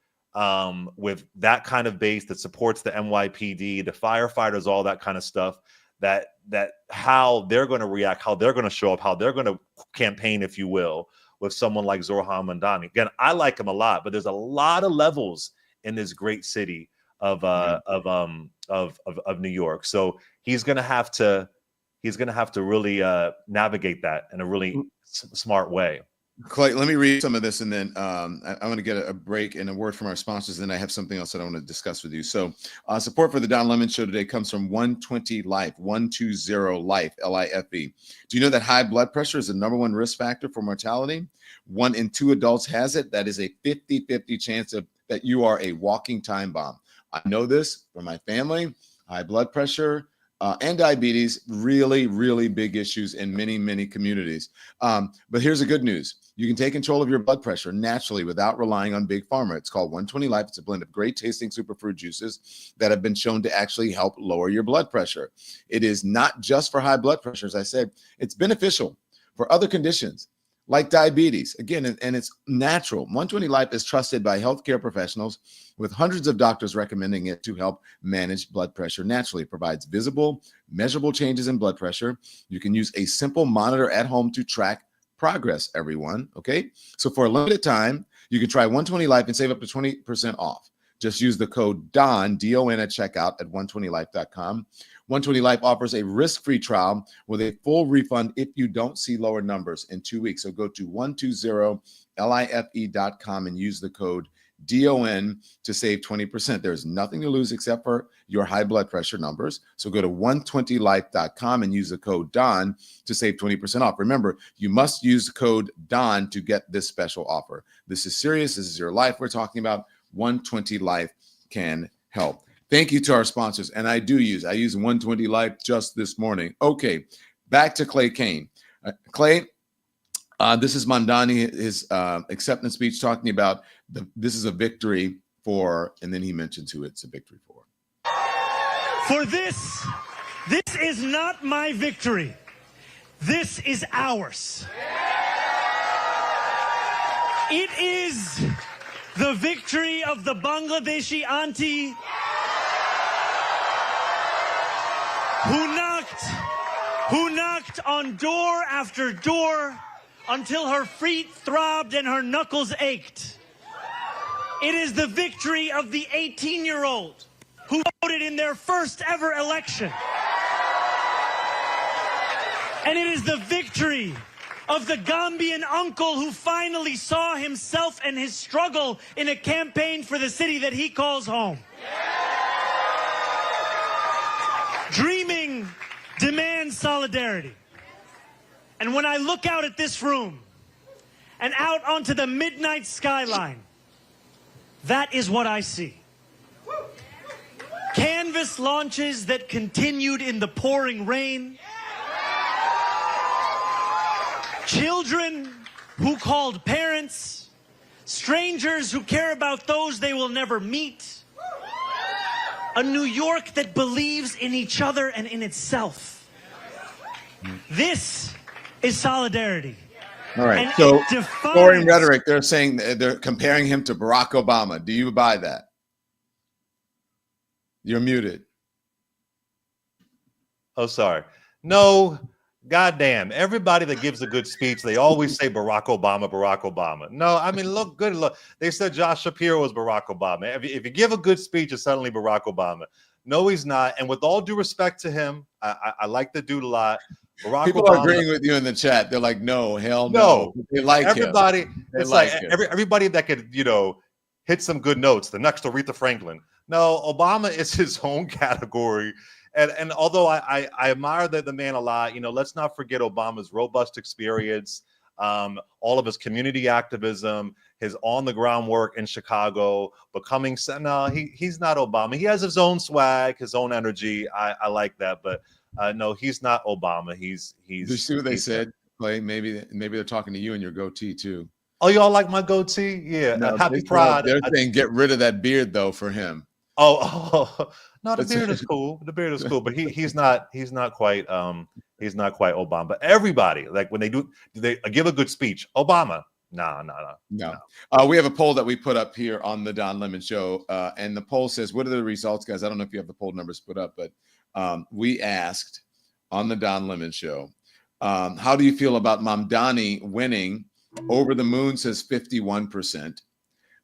with that kind of base that supports the NYPD, the firefighters, all that kind of stuff, that how they're going to react, how they're going to show up, how they're going to campaign, if you will, with someone like Zohran Mamdani. Again, I like him a lot, but there's a lot of levels in this great city of New York. So he's gonna have to really navigate that in a really smart way. Clay, let me read some of this, and then I want to get a break and a word from our sponsors, and then I have something else that I want to discuss with you. So support for the Don Lemon Show today comes from 120 Life, 120 Life, L-I-F-E. Do you know that high blood pressure is the #1 risk factor for mortality? 1 in 2 adults has it. That is a 50-50 chance that you are a walking time bomb. I know this from my family. High blood pressure and diabetes, really, really big issues in many, many communities. But here's the good news. You can take control of your blood pressure naturally without relying on Big Pharma. It's called 120 Life. It's a blend of great tasting superfood juices that have been shown to actually help lower your blood pressure. It is not just for high blood pressure. As I said, it's beneficial for other conditions like diabetes. Again, and it's natural. 120 Life is trusted by healthcare professionals with hundreds of doctors recommending it to help manage blood pressure naturally. It provides visible, measurable changes in blood pressure. You can use a simple monitor at home to track progress, everyone. Okay. So for a limited time, you can try 120 Life and save up to 20% off. Just use the code DON, D-O-N, at checkout at 120life.com. 120 Life offers a risk-free trial with a full refund if you don't see lower numbers in 2 weeks. So go to 120life.com and use the code DON to save 20%. There's nothing to lose except for your high blood pressure numbers. So go to 120life.com and use the code DON to save 20% off. Remember, you must use the code DON to get this special offer. This is serious. This is your life we're talking about. 120 Life can help. Thank you to our sponsors. And I use 120 Life just this morning. Okay, back to Clay Cane. Clay, this is Mamdani, his acceptance speech talking about this is a victory for, and then he mentions who it's a victory for. For this is not my victory. This is ours. It is the victory of the Bangladeshi auntie who knocked on door after door until her feet throbbed and her knuckles ached. It is the victory of the 18-year-old who voted in their first ever election. And it is the victory of the Gambian uncle who finally saw himself and his struggle in a campaign for the city that he calls home. Dreaming demands solidarity. And when I look out at this room and out onto the midnight skyline, that is what I see. Canvas launches that continued in the pouring rain. Children who called parents. Strangers who care about those they will never meet. A New York that believes in each other and in itself. This is solidarity. All right. And So, it defines- scoring rhetoric, they're saying they're comparing him to Barack Obama. Do you buy that? You're muted. Oh, sorry. No, goddamn. Everybody that gives a good speech, they always say Barack Obama, Barack Obama. No, I mean, look. They said Josh Shapiro was Barack Obama. If you give a good speech, it's suddenly Barack Obama. No, he's not. And with all due respect to him, I like the dude a lot. Barack People Obama, are agreeing with you in the chat. They're like, no, hell no. They like everybody. him. They It's like like him. everybody that could, hit some good notes. The next Aretha Franklin. No, Obama is his own category. And although I admire the man a lot, let's not forget Obama's robust experience, all of his community activism, his on the ground work in Chicago, no, he's not Obama. He has his own swag, his own energy. I like that, but no, he's not Obama. He's. Did you see what they said, Clay? Maybe they're talking to you and your goatee too. Oh, y'all like my goatee? Yeah, No, happy Pride. They're saying get rid of that beard though for hhim. Oh, no, the beard is cool. The beard is cool, but he's not quite Obama. But everybody, like when they give a good speech, Obama. No. We have a poll that we put up here on the Don Lemon Show, and the poll says, "What are the results, guys?" I don't know if you have the poll numbers put up, but we asked on the Don Lemon Show, how do you feel about Mamdani winning? Over the moon says 51%.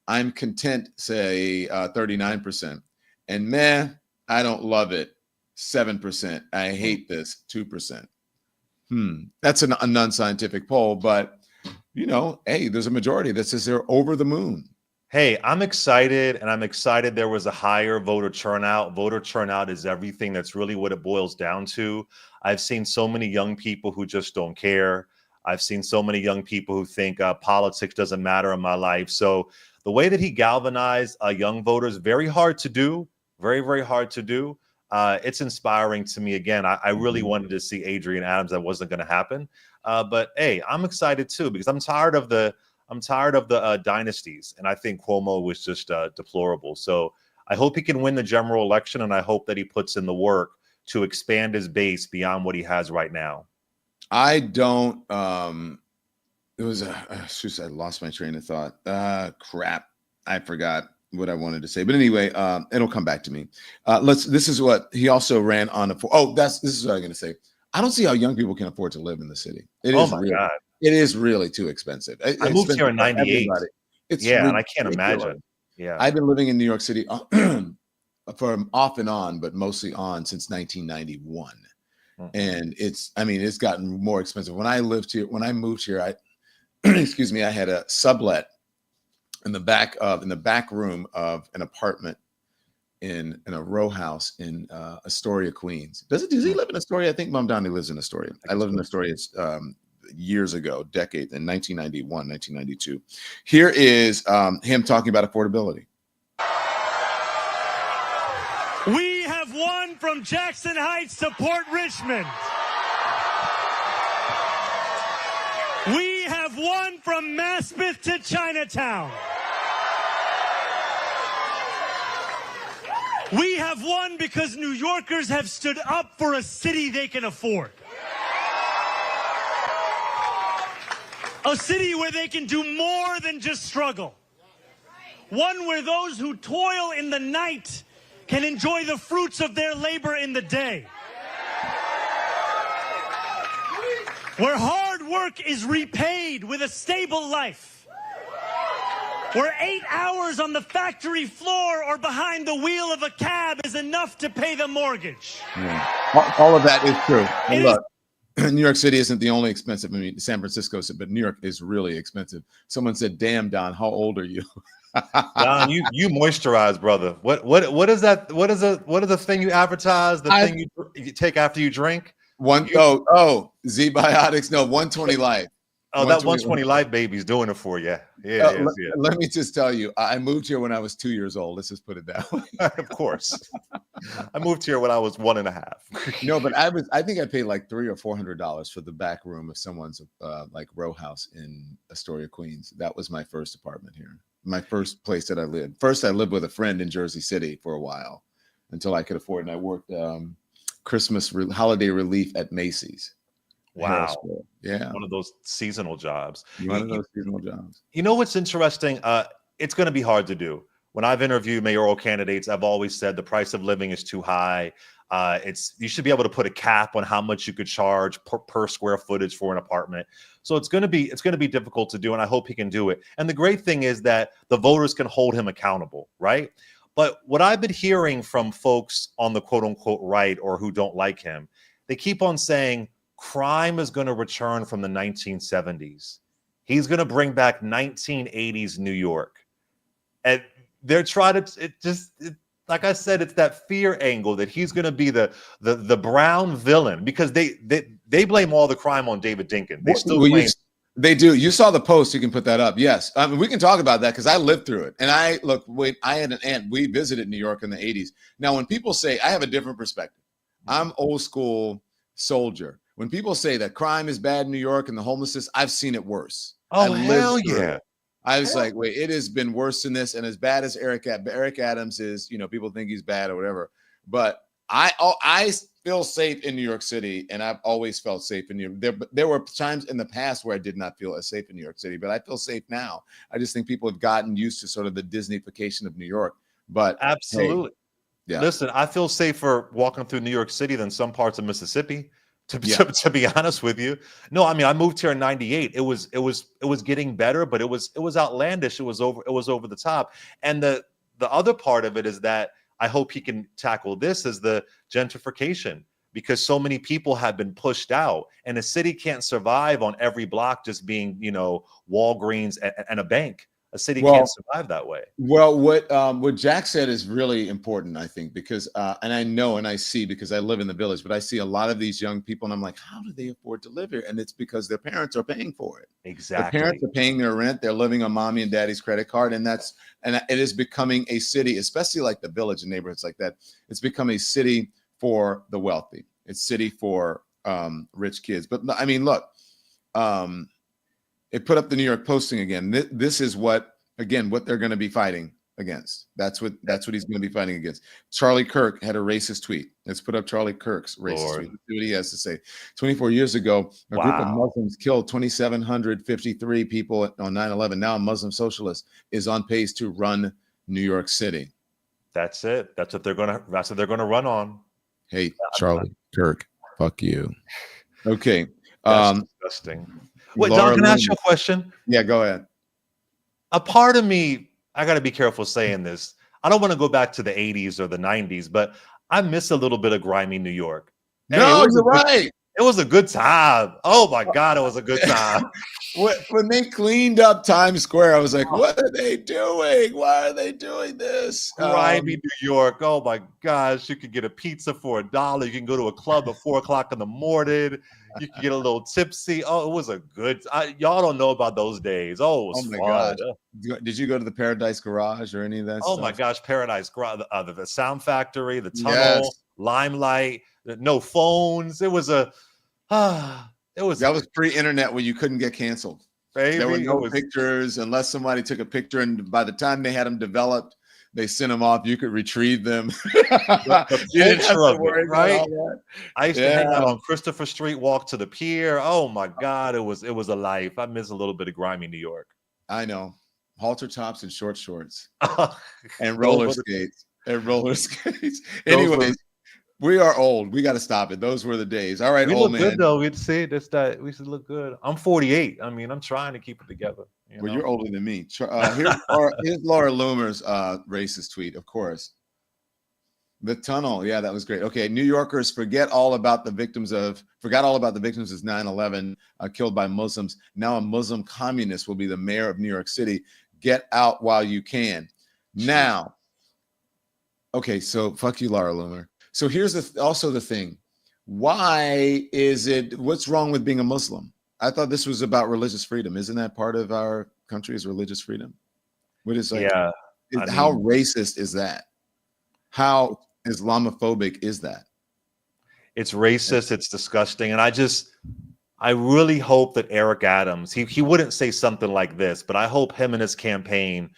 I'm content, say 39%. And meh, I don't love it, 7%. I hate this, 2%. That's a non-scientific poll, but hey, there's a majority that says they're over the moon. Hey, I'm excited, and I'm excited there was a higher voter turnout. Voter turnout is everything. That's really what it boils down to. I've seen so many young people who just don't care. I've seen so many young people who think politics doesn't matter in my life. So the way that he galvanized young voters, very hard to do, very, very hard to do. It's inspiring to me. Again, I really wanted to see Adrian Adams. That wasn't going to happen. But hey, I'm excited too, because I'm tired of the dynasties. And I think Cuomo was just deplorable. So I hope he can win the general election. And I hope that he puts in the work to expand his base beyond what he has right now. I don't. It was I lost my train of thought. Crap, I forgot what I wanted to say. But anyway, it'll come back to me. This is what he also ran on. This is what I'm going to say. I don't see how young people can afford to live in the city. God. It is really too expensive. I moved here in '98. And I can't imagine. Yeah, I've been living in New York City for off and on, but mostly on since 1991. And it's gotten more expensive. When I moved here, I had a sublet in the back room of an apartment in a row house in Astoria, Queens. Does he live in Astoria? I think Mamdani lives in Astoria. I lived in Astoria years ago, decades, in 1991, 1992. Here is him talking about affordability. We have won from Jackson Heights to Port Richmond. We have won from Maspeth to Chinatown. We have won because New Yorkers have stood up for a city they can afford. A city where they can do more than just struggle. One where those who toil in the night can enjoy the fruits of their labor in the day. Where hard work is repaid with a stable life. Where 8 hours on the factory floor or behind the wheel of a cab is enough to pay the mortgage. Yeah. All of that is true. And look, New York City isn't the only expensive. I mean, San Francisco, but New York is really expensive. Someone said, "Damn, Don, how old are you?" Don, you moisturize, brother. What is that? What is the thing you advertise? The thing you take after you drink? Z Biotics. No, 120 Life. Oh, that 120 Life baby's doing it for you. Yeah, Let me just tell you, I moved here when I was 2 years old. Let's just put it that way. Of course. I moved here when I was 1.5. No, but I think I paid like $300 or $400 for the back room of someone's like row house in Astoria, Queens. That was my first apartment here. My first place that I lived. First, I lived with a friend in Jersey City for a while until I could afford it. And I worked Christmas holiday relief at Macy's. Wow. Yeah. One of those seasonal jobs. You know what's interesting? It's going to be hard to do. When I've interviewed mayoral candidates, I've always said the price of living is too high. You should be able to put a cap on how much you could charge per square footage for an apartment. So it's going to be difficult to do, and I hope he can do it. And the great thing is that the voters can hold him accountable, right? But what I've been hearing from folks on the quote unquote right or who don't like him, they keep on saying crime is going to return from the 1970s. He's going to bring back 1980s New York. And they're trying to, like I said, it's that fear angle that he's going to be the brown villain, because they blame all the crime on David Dinkins. They still claim. They do. You saw the post. You can put that up. Yes. I mean, we can talk about that because I lived through it. And I had an aunt. We visited New York in the 80s. Now, when people say, I have a different perspective. I'm old school soldier. When people say that crime is bad in New York and the homelessness, I've seen it worse. Oh, hell yeah. I was like, wait, it has been worse than this. And as bad as Eric Adams is, people think he's bad or whatever. But I feel safe in New York City, and I've always felt safe in New York. There were times in the past where I did not feel as safe in New York City, but I feel safe now. I just think people have gotten used to sort of the Disneyfication of New York. But absolutely. Hey, yeah. Listen, I feel safer walking through New York City than some parts of Mississippi. To be honest with you, no, I mean, I moved here in '98. It was getting better, but it was outlandish. It was over the top. And the other part of it is that I hope he can tackle this is the gentrification, because so many people have been pushed out, and a city can't survive on every block just being, Walgreens and a bank. A city can't survive that way. Well, what Jack said is really important, I think, because and I know and I see, because I live in the village, but I see a lot of these young people, and I'm like, how do they afford to live here? And it's because their parents are paying for it. Exactly. The parents are paying their rent. They're living on mommy and daddy's credit card, and it is becoming a city, especially like the village and neighborhoods like that. It's become a city for the wealthy. It's a city for rich kids. But I mean, look. It put up the New York Posting again. This is what they're going to be fighting against. That's what he's going to be fighting against. Charlie Kirk had a racist tweet. Let's put up Charlie Kirk's racist tweet. Let's see what he has to say. 24 years ago, a group of Muslims killed 2,753 people on 9/11. Now a Muslim socialist is on pace to run New York City. That's it. That's what they're going to run on. Hey, Charlie Kirk, fuck you. Okay. That's disgusting. Wait, Don, can I ask you a question? Yeah, go ahead. A part of me, I got to be careful saying this. I don't want to go back to the 80s or the 90s, but I miss a little bit of grimy New York. No, you're right. It was a good time. Oh my God, it was a good time. When they cleaned up Times Square, I was like, what are they doing? Why are they doing this? Grimy New York. Oh my gosh, you could get a pizza for $1. You can go to a club at 4 o'clock in the morning. You can get a little tipsy. Oh, it was a good. Y'all don't know about those days. Oh, it was my fun. gosh. Did you go to the Paradise Garage or any of that Oh stuff? my gosh, Paradise Garage, the Sound Factory, the Tunnel, Yes. Limelight, no phones. It was a, it was That was pre-internet when you couldn't get canceled. baby. There were no it was, pictures unless somebody took a picture, and by the time they had them developed, they sent them off. You could retrieve them. the You didn't have culture to of worry it, about right? all that. I used to hang out on Christopher Street, walk to the pier. Oh my God, it was a life. I miss a little bit of grimy New York. I know. Halter tops and short shorts Those and roller were the- skates. And roller skates. Those were- Anyways, we are old. We got to stop it. Those were the days. All right, We old look man. good though. We'd see this that we should look good. I'm 48. I mean, I'm trying to keep it together. Well, you're older than me. Here's Laura Loomer's racist tweet, of course. The tunnel. Yeah, that was great. Okay, New Yorkers forgot all about the victims of 9/11 killed by Muslims. Now a Muslim communist will be the mayor of New York City. Get out while you can. Now, okay, so fuck you, Laura Loomer. So here's also the thing. What's wrong with being a Muslim? I thought this was about religious freedom. Isn't that part of our country's religious freedom? What is Yeah. How racist is that? How Islamophobic is that? It's racist. It's disgusting. And I really hope that Eric Adams, he wouldn't say something like this, but I hope him and his campaign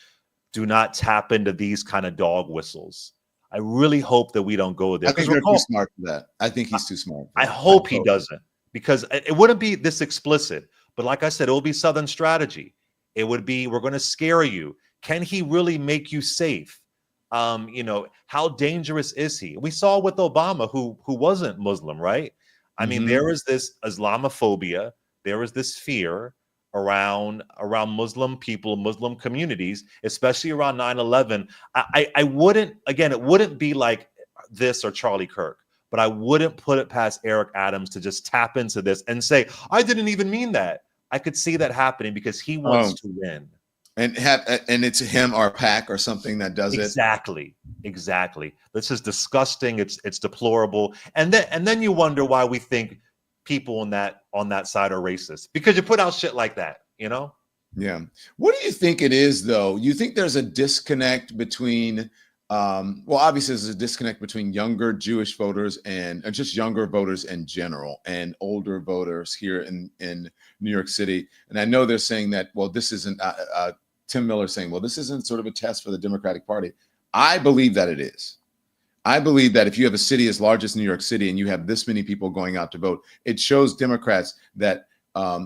do not tap into these kind of dog whistles. I really hope that we don't go there. I think they're too smart for that. I think he's too smart. I hope he doesn't, because it wouldn't be this explicit. But like I said, it will be Southern strategy. It would be, we're going to scare you. Can he really make you safe? How dangerous is he? We saw with Obama, who wasn't Muslim, right? I mean, there is this Islamophobia. There is this fear around Muslim people, Muslim communities, especially around 9/11. I wouldn't, again, it wouldn't be like this or Charlie Kirk, but I wouldn't put it past Eric Adams to just tap into this and say, I didn't even mean that. I could see that happening because he wants to win. And it's him or PAC or something that does Exactly. This is disgusting. It's deplorable. And then you wonder why we think people on that side are racist, because you put out shit like that, Yeah. What do you think it is, though? You think there's a disconnect between obviously there's a disconnect between younger Jewish voters and just younger voters in general and older voters here in New York City. And I know they're saying that, well, this isn't Tim Miller saying, well, this isn't sort of a test for the Democratic Party. I believe that it is. I believe that if you have a city as large as New York City and you have this many people going out to vote, it shows Democrats that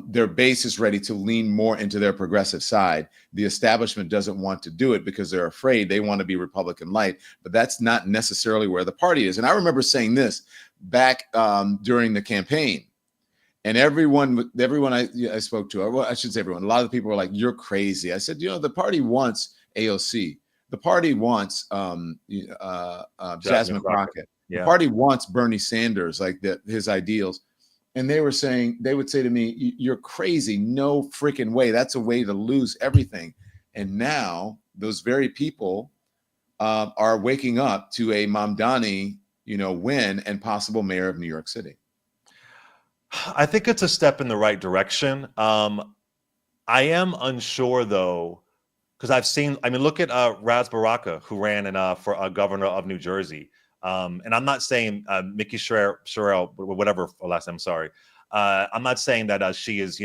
their base is ready to lean more into their progressive side. The establishment doesn't want to do it because they're afraid. They want to be Republican light, but that's not necessarily where the party is. And I remember saying this back during the campaign. And everyone I spoke to, well, I should say everyone, a lot of the people were like, you're crazy. I said, the party wants AOC. The party wants Jasmine Crockett. Yeah. The party wants Bernie Sanders, like his ideals. And they would say to me, you're crazy. No freaking way. That's a way to lose everything. And now those very people are waking up to a Mamdani, win and possible mayor of New York City. I think it's a step in the right direction. I am unsure, though, because look at Raz Baraka, who ran for governor of New Jersey. And I'm not saying Mickey Sherrill, whatever her last name, sorry. I'm not saying that she is,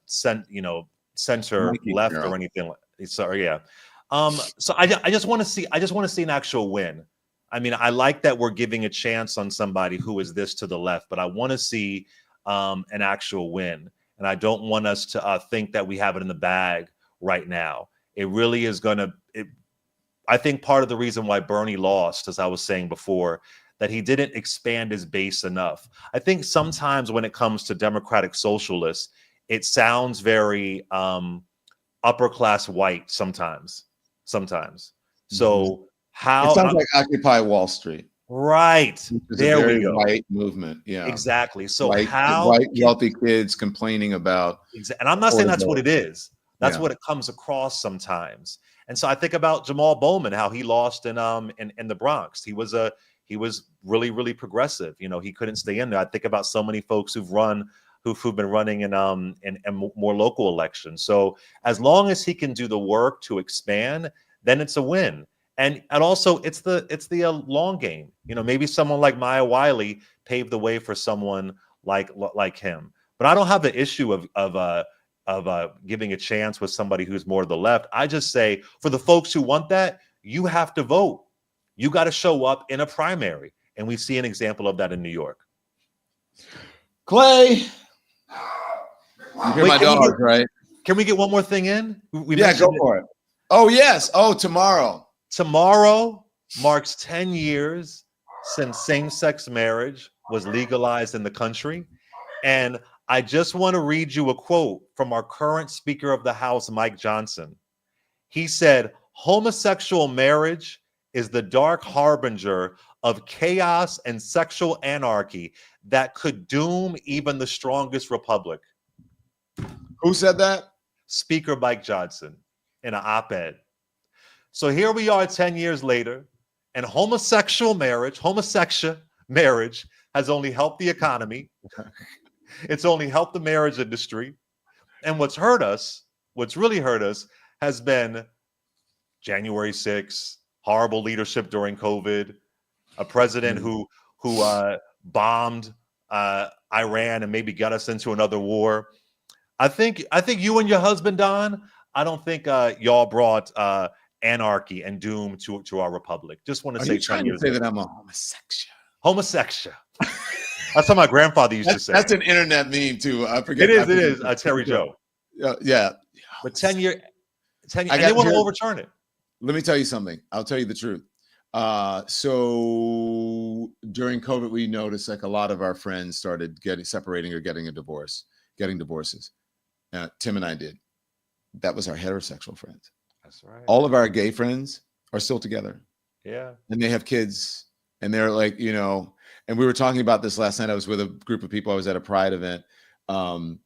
center Mickey left Sherrill. or anything like. Sorry, yeah. So I just want to see an actual win. I mean, I like that we're giving a chance on somebody who is this to the left, but I want to see an actual win. And I don't want us to think that we have it in the bag right now. It really is going to, I think part of the reason why Bernie lost, as I was saying before, that he didn't expand his base enough. I think sometimes when it comes to democratic socialists, it sounds very upper class white sometimes. So how it sounds like Occupy Wall Street. Right. It's There a very we go. white movement. Yeah. Exactly. So White wealthy kids complaining about, and I'm not saying that's what it is. That's Yeah. what it comes across sometimes. And so I think about Jamal Bowman, how he lost in the Bronx. He was really, really progressive. You know, he couldn't stay in there. I think about so many folks who've been running in more local elections. So as long as he can do the work to expand, then it's a win. And also it's the long game. You know, maybe someone like Maya Wiley paved the way for someone like him. But I don't have the issue of giving a chance with somebody who's more to the left. I just say, for the folks who want that, you have to vote. You got to show up in a primary. And we see an example of that in New York. Clay. You hear my dog, right? Can we get one more thing in? Yeah, go for it. Oh, yes. Oh, tomorrow. Tomorrow marks 10 years since same-sex marriage was legalized in the country. And I just want to read you a quote from our current Speaker of the House, Mike Johnson. He said, "Homosexual marriage is the dark harbinger of chaos and sexual anarchy that could doom even the strongest republic." Who said that? Speaker Mike Johnson in an op-ed. So here we are 10 years later, and homosexual marriage has only helped the economy. It's only helped the marriage industry. And what's really hurt us has been January 6th, horrible leadership during COVID, a president who bombed Iran and maybe got us into another war. I think you and your husband, Don, I don't think y'all brought anarchy and doom to our republic. Just want to say, you trying to say that I'm a homosexual? Homosexual. That's what my grandfather used to say. That's an internet meme too. I forget. It is. Terry Joe. Yeah. But 10 years, and I they want to overturn it. Let me tell you something. I'll tell you the truth. So during COVID, we noticed like a lot of our friends started separating or getting divorces. Tim and I did. That was our heterosexual friends. That's right. All of our gay friends are still together. Yeah. And they have kids, and they're like, you know, and we were talking about this last night. I was with a group of people. I was at a Pride event. And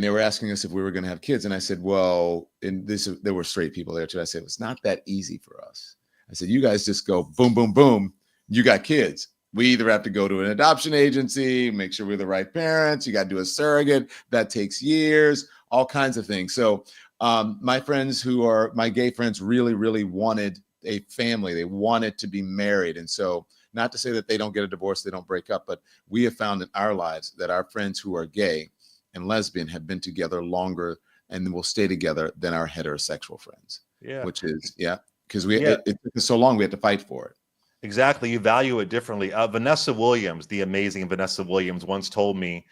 they were asking us if we were going to have kids. And I said, well, there were straight people there too. I said, it's not that easy for us. I said, you guys just go boom, boom, boom. You got kids. We either have to go to an adoption agency, make sure we're the right parents. You got to do a surrogate. That takes years, all kinds of things. So my friends who are my gay friends really, really wanted a family. They wanted to be married. And so not to say that they don't get a divorce, they don't break up, but we have found in our lives that our friends who are gay and lesbian have been together longer and will stay together than our heterosexual friends. Yeah. Which is, because it took us so long, we had to fight for it. Exactly. You value it differently. Vanessa Williams, the amazing Vanessa Williams, once told me,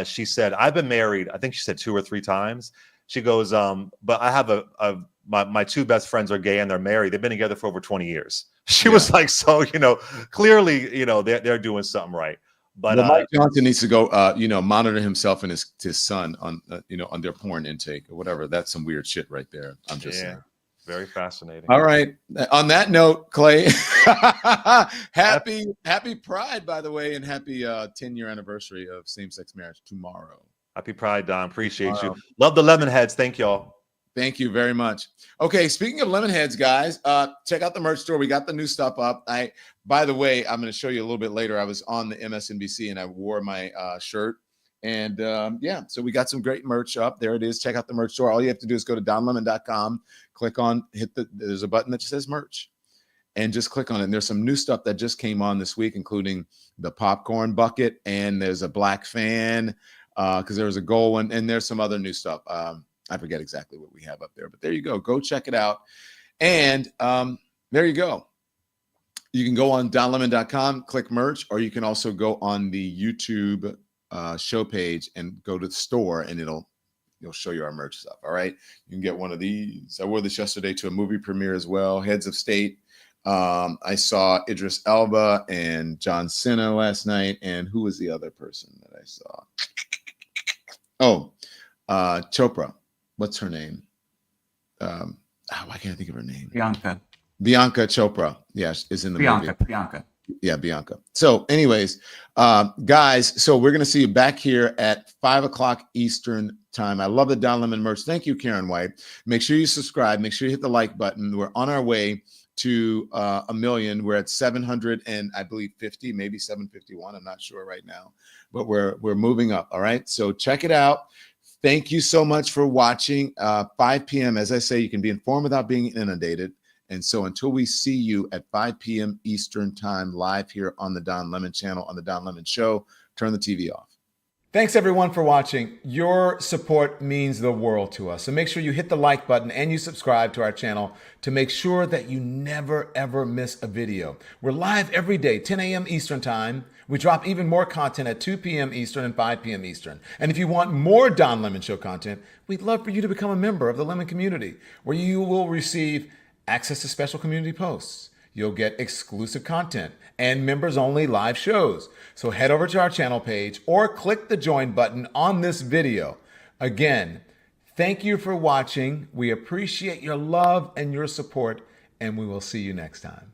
she said, I've been married, I think she said 2 or 3 times. She goes, but I have my 2 best friends are gay and they're married. They've been together for over 20 years. She was like, so, clearly, they're doing something right. But Mike Johnson needs to go, monitor himself and his son on, on their porn intake or whatever. That's some weird shit right there. I'm just saying. Very fascinating. All right. On that note, Clay, happy Pride, by the way, and happy 10-year anniversary of same-sex marriage tomorrow. Happy Pride, Don. Appreciate you. Love the Lemonheads. Thank y'all. Thank you very much. Okay, speaking of Lemonheads, guys, check out the merch store. We got the new stuff up. By the way, I'm going to show you a little bit later. I was on the MSNBC and I wore my shirt. And so we got some great merch up. There it is. Check out the merch store. All you have to do is go to donlemon.com, click on, there's a button that just says merch. And just click on it. And there's some new stuff that just came on this week, including the popcorn bucket. And there's a black fan because there was a gold one. And there's some other new stuff. I forget exactly what we have up there, but there you go. Go check it out. And there you go. You can go on donlemon.com, click merch, or you can also go on the YouTube show page and go to the store, and it'll show you our merch stuff. All right. You can get one of these. I wore this yesterday to a movie premiere as well. Heads of State. I saw Idris Elba and John Cena last night. And who was the other person that I saw? Oh, Chopra. What's her name? Why can't I think of her name? Bianca Chopra. Yes, is in the movie. Bianca. Yeah, Bianca. So anyways, guys, so we're going to see you back here at 5 o'clock Eastern time. I love the Don Lemon merch. Thank you, Karen White. Make sure you subscribe. Make sure you hit the like button. We're on our way to 1 million. We're at 700 and I believe 50, maybe 751. I'm not sure right now, but we're moving up. All right. So check it out. Thank you so much for watching. 5 p.m. As I say, you can be informed without being inundated. And so until we see you at 5 p.m. Eastern time live here on the Don Lemon channel, on the Don Lemon Show, turn the TV off. Thanks everyone for watching. Your support means the world to us. So make sure you hit the like button and you subscribe to our channel to make sure that you never ever miss a video. We're live every day, 10 a.m. Eastern time. We drop even more content at 2 p.m. Eastern and 5 p.m. Eastern. And if you want more Don Lemon Show content, we'd love for you to become a member of the Lemon community, where you will receive access to special community posts. You'll get exclusive content and members only live shows. So head over to our channel page or click the join button on this video. Again, thank you for watching. We appreciate your love and your support, and we will see you next time.